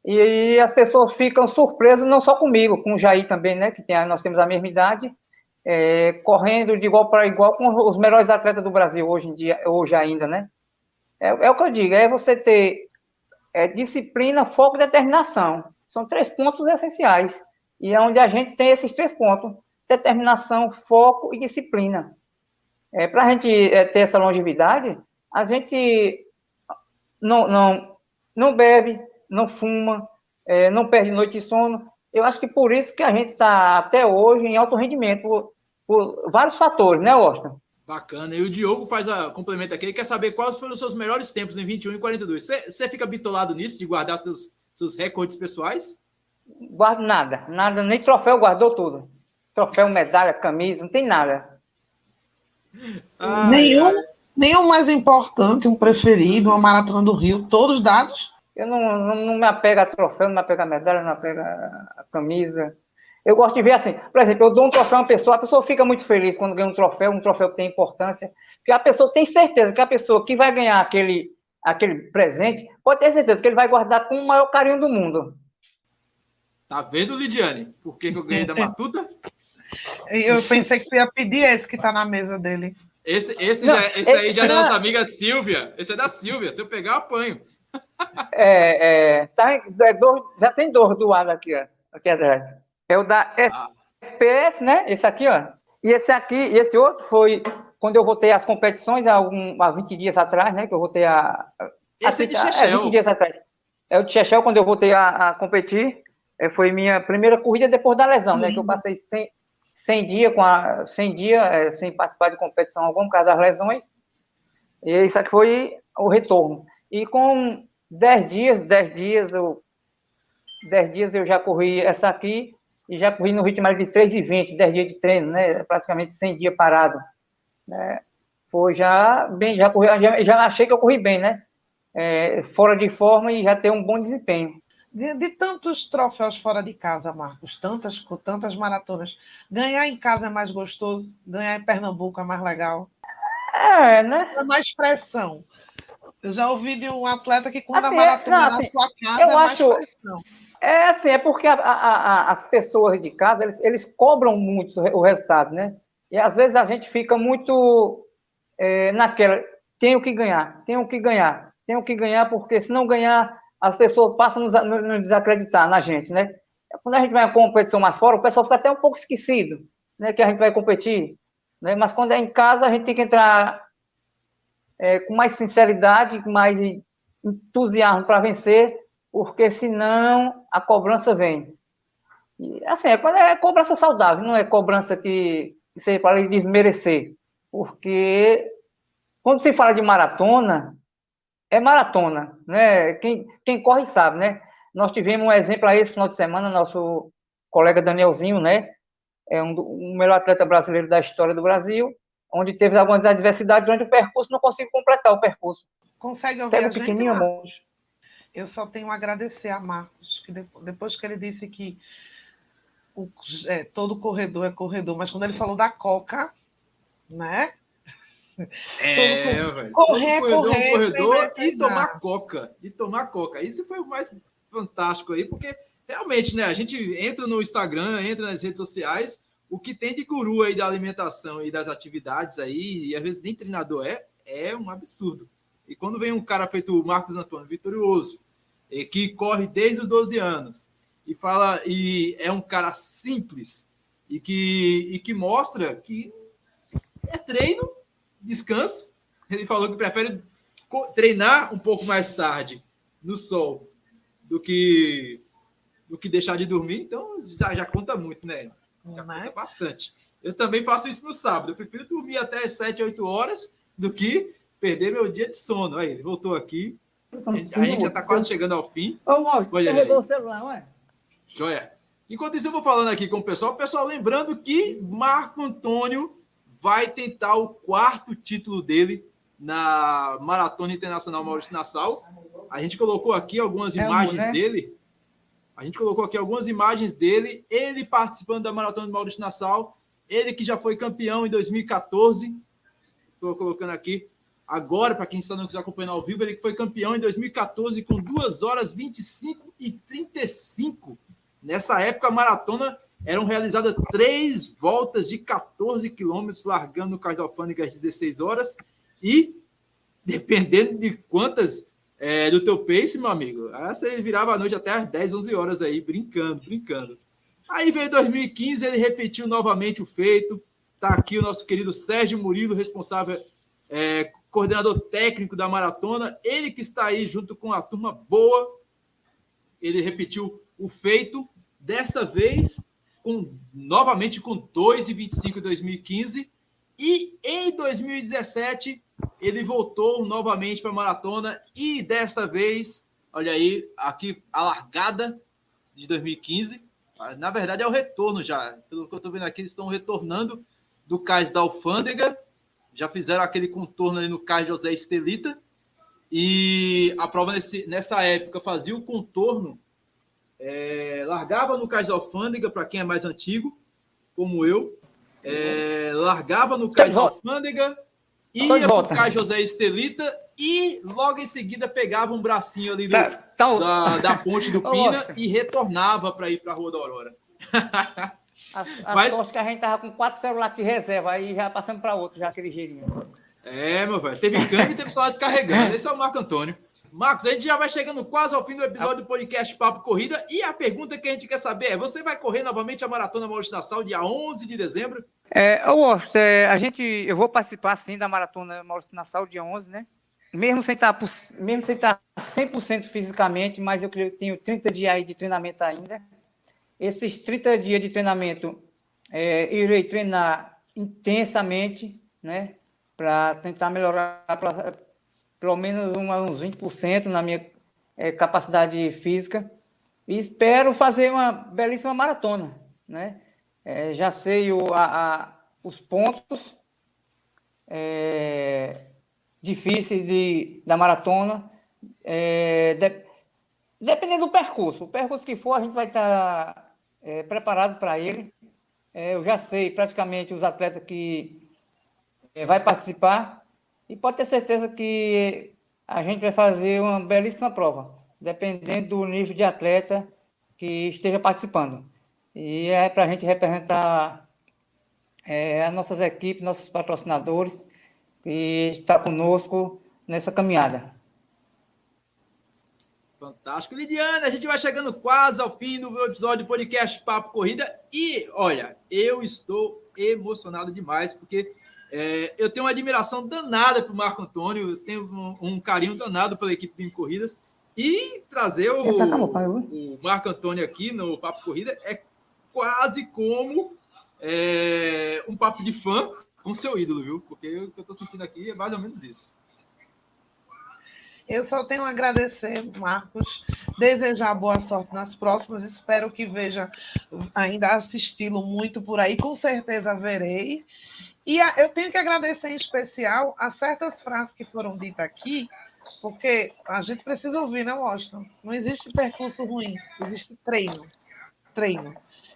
E as pessoas ficam surpresas, não só comigo, com o Jair também, né? Que nós temos a mesma idade, correndo de igual para igual com os melhores atletas do Brasil hoje em dia, hoje ainda, né? É o que eu digo, você ter disciplina, foco e determinação. São 3 pontos essenciais. E é onde a gente tem esses 3 pontos: determinação, foco e disciplina. Para a gente ter essa longevidade, a gente não bebe, não fuma, não perde noite de sono. Eu acho que por isso que a gente está até hoje em alto rendimento, por vários fatores, né, Washington? Bacana. E o Diogo faz a complemento aqui. Ele quer saber quais foram os seus melhores tempos em 21 e 42. Você fica bitolado nisso, de guardar seus recordes pessoais? Guardo nada, nem troféu guardou tudo. Troféu, medalha, camisa, não tem nada. Nenhum mais importante, um preferido, uma maratona do Rio, todos dados? Eu não me apego a troféu, não me apego a medalha, não me apego a camisa. Eu gosto de ver assim, por exemplo, eu dou um troféu a uma pessoa, a pessoa fica muito feliz quando ganha um troféu que tem importância, porque a pessoa tem certeza que a pessoa que vai ganhar aquele presente, pode ter certeza que ele vai guardar com o maior carinho do mundo. Tá vendo, Lidiane? Por que eu ganhei da Matuta? Eu pensei que tu ia pedir esse que tá na mesa dele. Esse aí já é da nossa amiga Silvia. Esse é da Silvia. Se eu pegar, eu apanho. Já tem 2 do lado aqui, ó. Aqui atrás. É o da Ah, FPS, né? Esse aqui, ó. E esse outro foi quando eu voltei às competições há 20 dias atrás, né? Que eu voltei esse é de 20 Chechel. dias atrás. É o de Chechel, quando eu voltei a competir. Foi minha primeira corrida depois da lesão, né? Que eu passei 100 dias, 100 dias sem participar de competição alguma por causa das lesões. E isso aqui foi o retorno. E com 10 dias eu já corri essa aqui e já corri no ritmo de 3:20, 10 dias de treino, né? Praticamente 100 dias parado. Né? Foi já bem, já achei que eu corri bem, né? Fora de forma e já tenho um bom desempenho. De tantos troféus fora de casa, Marcos, tantas maratonas, ganhar em casa é mais gostoso, ganhar em Pernambuco é mais legal. Né? É mais pressão. Eu já ouvi de um atleta que quando assim, a maratona na sua casa eu mais acho, pressão. É porque as pessoas de casa, eles cobram muito o resultado, né? E às vezes a gente fica muito naquela, tenho que ganhar, porque se não ganhar, as pessoas passam a nos desacreditar na gente, né? Quando a gente vai a uma competição mais fora, o pessoal fica até um pouco esquecido, né? Que a gente vai competir, né? Mas quando é em casa, a gente tem que entrar com mais sinceridade, com mais entusiasmo para vencer, porque senão a cobrança vem. E, assim, quando é cobrança saudável, não é cobrança que você fala de desmerecer, porque quando se fala de maratona, é maratona, né? Quem corre sabe, né? Nós tivemos um exemplo aí esse final de semana, nosso colega Danielzinho, né? O melhor atleta brasileiro da história do Brasil, onde teve algumas adversidades durante o percurso, não conseguiu completar o percurso. Consegue ouvir Pega a gente, pequenininho, Marcos? Eu só tenho a agradecer a Marcos, que depois que ele disse que todo corredor é corredor, mas quando ele falou da Coca, né? Velho. Correr Corredor e treinar. tomar coca. Isso foi o mais fantástico aí, porque realmente, né? A gente entra no Instagram, entra nas redes sociais, o que tem de guru aí da alimentação e das atividades aí, e às vezes nem treinador é um absurdo. E quando vem um cara feito o Marcos Antônio, vitorioso, que corre desde os 12 anos, e é um cara simples, e que mostra que é treino, descanso. Ele falou que prefere treinar um pouco mais tarde no sol do que deixar de dormir, então já conta muito, né? Já conta bastante. Eu também faço isso no sábado. Eu prefiro dormir até 7, 8 horas do que perder meu dia de sono. Aí, ele voltou aqui. A gente já está quase chegando ao fim. Ô, Mauro, você carregou o celular, não é? Joia. Enquanto isso, eu vou falando aqui com o pessoal. Pessoal, lembrando que Marco Antônio vai tentar o 4º título dele na Maratona Internacional Maurício Nassau. A gente colocou aqui algumas imagens dele. Ele participando da Maratona de Maurício Nassau. Ele que já foi campeão em 2014. Estou colocando aqui. Agora, para quem está nos acompanhando ao vivo, ele que foi campeão em 2014 com 2 horas 25 e 35. Nessa época, a maratona eram realizadas 3 voltas de 14 quilômetros, largando no Cais da Alfândega às 16 horas. E, dependendo de quantas do teu pace, meu amigo, você virava a noite até às 10, 11 horas aí, brincando. Aí veio 2015, ele repetiu novamente o feito. Está aqui o nosso querido Sérgio Murilo, responsável, coordenador técnico da maratona. Ele que está aí junto com a turma boa. Ele repetiu o feito, desta vez novamente com 2:25 em 2015, e em 2017 ele voltou novamente para a maratona, e desta vez, olha aí, aqui a largada de 2015, na verdade é o retorno já, pelo que eu estou vendo aqui, eles estão retornando do Cais da Alfândega, já fizeram aquele contorno ali no Cais José Estelita, e a prova nessa época fazia o contorno, largava no Cais da Alfândega, para quem é mais antigo, como eu, largava no Cais da Alfândega, ia para o Cais José Estelita e logo em seguida pegava um bracinho ali da ponte do Pina e retornava para ir para a Rua da Aurora. Mas sorte que a gente estava com 4 celulares de reserva, aí já passando para outro, já aquele ligeirinho. Meu velho, teve câmbio e teve celular descarregando. Esse é o Marco Antônio. Marcos, a gente já vai chegando quase ao fim do episódio do podcast Papo Corrida e a pergunta que a gente quer saber é, você vai correr novamente a Maratona Maurício Nassau dia 11 de dezembro? Eu gosto, eu vou participar sim da Maratona Maurício Nassau dia 11, né? Mesmo sem estar 100% fisicamente, mas eu tenho 30 dias aí de treinamento ainda. Esses 30 dias de treinamento, irei treinar intensamente, né? Para tentar melhorar pelo menos uns 20% na minha capacidade física. E espero fazer uma belíssima maratona, né? Já sei os pontos difíceis da maratona. Dependendo do percurso. O percurso que for, a gente vai estar preparado para ele. Eu já sei praticamente os atletas que vai participar e pode ter certeza que a gente vai fazer uma belíssima prova, dependendo do nível de atleta que esteja participando. E é para a gente representar as nossas equipes, nossos patrocinadores, que estão conosco nessa caminhada. Fantástico. Lidiane, a gente vai chegando quase ao fim do episódio do podcast Papo Corrida e, olha, eu estou emocionado demais, porque eu tenho uma admiração danada para o Marco Antônio, eu tenho um carinho danado pela equipe de Corridas, e trazer o Marco Antônio aqui no Papo Corrida é quase como um papo de fã com seu ídolo, viu? Porque o que eu estou sentindo aqui é mais ou menos isso. Eu só tenho a agradecer, Marcos, desejar boa sorte nas próximas, espero que veja ainda assisti-lo muito por aí, com certeza verei. E eu tenho que agradecer em especial a certas frases que foram ditas aqui, porque a gente precisa ouvir, né, Washington? Não existe percurso ruim, existe treino.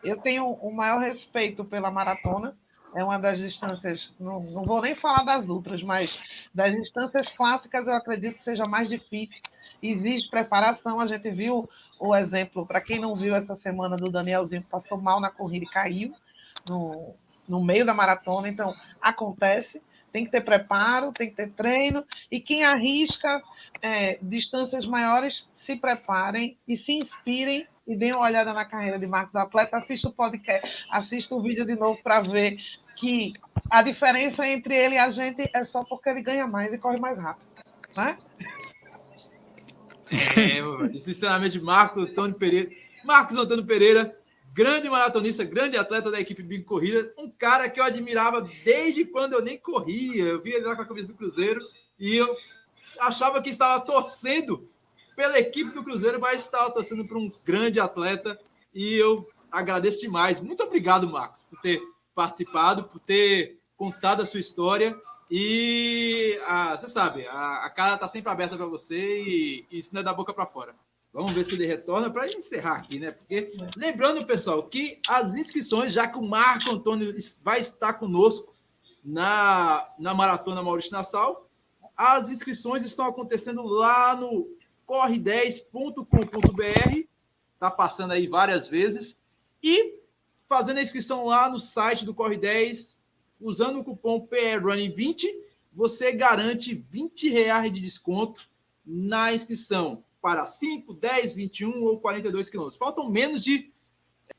Eu tenho o maior respeito pela maratona, é uma das distâncias, não vou nem falar das outras, mas das distâncias clássicas eu acredito que seja mais difícil, exige preparação, a gente viu o exemplo, para quem não viu essa semana, do Danielzinho, que passou mal na corrida e caiu no meio da maratona, então acontece, tem que ter preparo, tem que ter treino, e quem arrisca distâncias maiores, se preparem e se inspirem e deem uma olhada na carreira de Marcos Atleta, assista o podcast, assista o vídeo de novo para ver que a diferença entre ele e a gente é só porque ele ganha mais e corre mais rápido, né? Sinceramente, Marcos Antônio Pereira, grande maratonista, grande atleta da equipe Big Corrida, um cara que eu admirava desde quando eu nem corria. Eu via ele lá com a camisa do Cruzeiro e eu achava que estava torcendo pela equipe do Cruzeiro, mas estava torcendo para um grande atleta e eu agradeço demais. Muito obrigado, Marcos, por ter participado, por ter contado a sua história e você sabe, a cara está sempre aberta para você e isso não é da boca para fora. Vamos ver se ele retorna para encerrar aqui, né? Porque, lembrando, pessoal, que as inscrições, já que o Marco Antônio vai estar conosco na Maratona Maurício Nassau, as inscrições estão acontecendo lá no corre10.com.br, está passando aí várias vezes, e fazendo a inscrição lá no site do Corre 10, usando o cupom PRUNNING20, você garante R$20 de desconto na inscrição para 5, 10, 21 ou 42 quilômetros.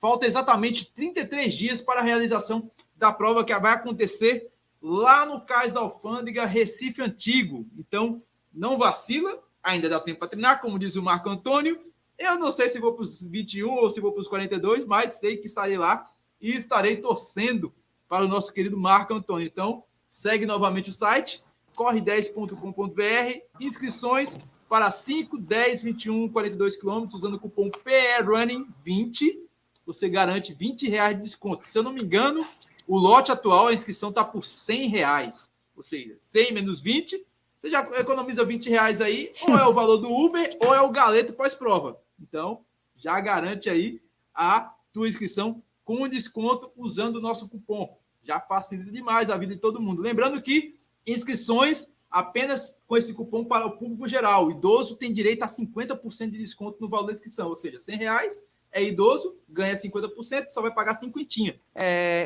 Falta exatamente 33 dias para a realização da prova que vai acontecer lá no Cais da Alfândega, Recife Antigo. Então, não vacila, ainda dá tempo para treinar, como diz o Marco Antônio. Eu não sei se vou para os 21 ou se vou para os 42, mas sei que estarei lá e estarei torcendo para o nosso querido Marco Antônio. Então, segue novamente o site, corre10.com.br, inscrições para 5, 10, 21, 42 quilômetros, usando o cupom PRUNNING20, você garante R$20 de desconto. Se eu não me engano, o lote atual, a inscrição está por R$100, ou seja, 100 menos 20, você já economiza R$20 aí, ou é o valor do Uber, ou é o galeto pós-prova. Então, já garante aí a tua inscrição com desconto usando o nosso cupom. Já facilita demais a vida de todo mundo. Lembrando que inscrições apenas com esse cupom para o público geral. O idoso tem direito a 50% de desconto no valor da inscrição, ou seja, R$100 é idoso, ganha 50%, só vai pagar 50.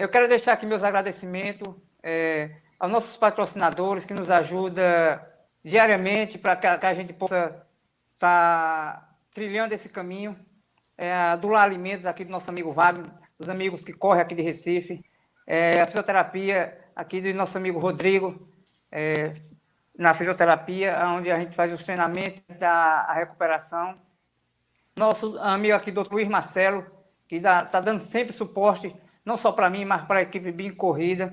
Eu quero deixar aqui meus agradecimentos aos nossos patrocinadores que nos ajudam diariamente para que a gente possa está trilhando esse caminho. A Dula Alimentos, aqui do nosso amigo Wagner, os amigos que correm aqui de Recife, a fisioterapia aqui do nosso amigo Rodrigo, na fisioterapia, onde a gente faz os treinamentos da recuperação. Nosso amigo aqui, doutor Luiz Marcelo, que está dando sempre suporte, não só para mim, mas para a equipe bem corrida.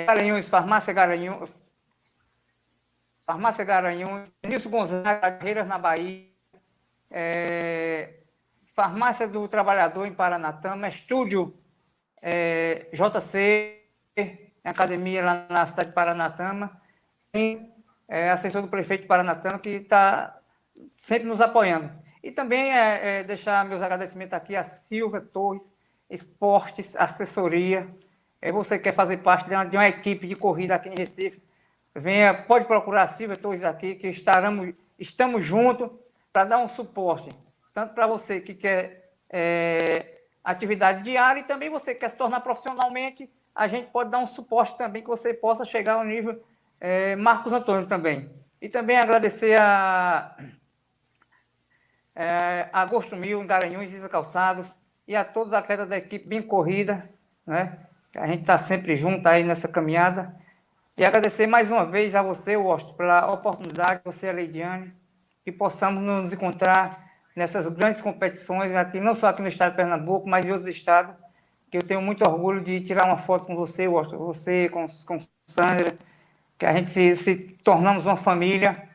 Garanhuns, Farmácia Garanhuns, Nilson Gonzaga, Carreiras na Bahia, Farmácia do Trabalhador em Paranatama, Estúdio JC, academia lá na cidade de Paranatama, e assessor do prefeito de Paranatama, que está sempre nos apoiando. E também deixar meus agradecimentos aqui a Silvia Torres, Esportes, Assessoria. Você quer fazer parte de uma equipe de corrida aqui em Recife, pode procurar a Silvia Torres aqui, que estamos juntos para dar um suporte, tanto para você que quer atividade diária e também você quer se tornar profissionalmente, a gente pode dar um suporte também que você possa chegar ao nível Marcos Antônio também. E também agradecer a Agosto Mil, em Garanhuns, Isa Calçados, e a todos os atletas da equipe bem corrida, né? A gente está sempre junto aí nessa caminhada. E agradecer mais uma vez a você, Washington, pela oportunidade, você e a Leidiane, que possamos nos encontrar nessas grandes competições, aqui, não só aqui no estado de Pernambuco, mas em outros estados, que eu tenho muito orgulho de tirar uma foto com você, Washington, você, com Sandra, que a gente se tornamos uma família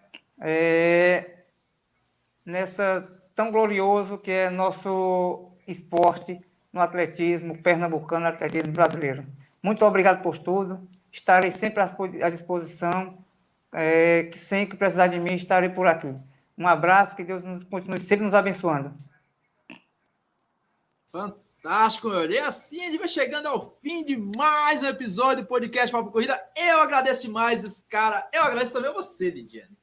nessa tão glorioso que é nosso esporte no atletismo pernambucano, no atletismo brasileiro. Muito obrigado por tudo. Estarei sempre à disposição, que sempre que precisar de mim, estarei por aqui. Um abraço, que Deus continue sempre nos abençoando. Fantástico, meu. E assim a gente vai chegando ao fim de mais um episódio do podcast Papo Corrida. Eu agradeço demais esse cara. Eu agradeço também a você, Lidiane.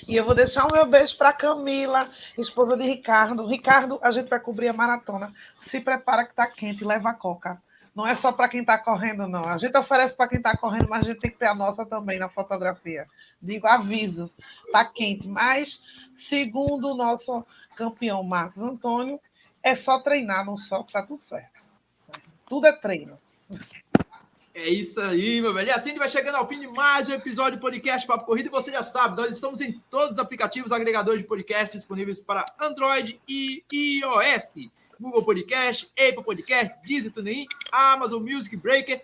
E eu vou deixar o meu beijo para Camila, esposa de Ricardo. Ricardo, a gente vai cobrir a maratona. Se prepara que tá quente, leva a coca. Não é só para quem está correndo, não. A gente oferece para quem está correndo, mas a gente tem que ter a nossa também na fotografia. Digo, aviso, está quente. Mas, segundo o nosso campeão Marcos Antônio, é só treinar no sol que está tudo certo. Tudo é treino. É isso aí, meu velho. E assim a gente vai chegando ao fim de mais um episódio do podcast Papo Corrida. E você já sabe, nós estamos em todos os aplicativos agregadores de podcast disponíveis para Android e iOS. Google Podcast, Apple Podcast, Deezer, TuneIn, Amazon Music, Breaker.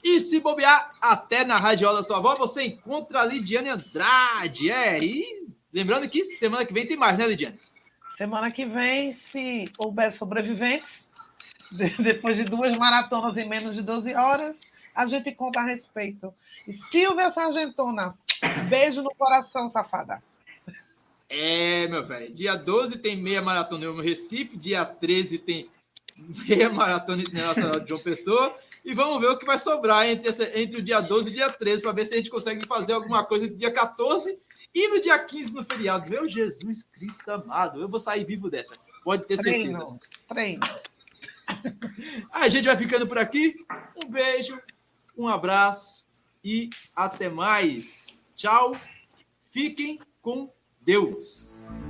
E se bobear, até na radiola da sua avó, você encontra a Lidiane Andrade. E lembrando que semana que vem tem mais, né, Lidiane? Semana que vem, se houver sobreviventes, depois de 2 maratonas em menos de 12 horas, a gente conta a respeito. E Silvia Sargentona, beijo no coração, safada. Meu velho. Dia 12 tem meia maratona no Recife. Dia 13 tem meia maratona internacional de João Pessoa. E vamos ver o que vai sobrar entre o dia 12 e o dia 13 para ver se a gente consegue fazer alguma coisa no dia 14 e no dia 15 no feriado. Meu Jesus Cristo amado. Eu vou sair vivo dessa. Pode ter certeza. Treino. A gente vai ficando por aqui. Um beijo, um abraço e até mais. Tchau. Fiquem com Deus.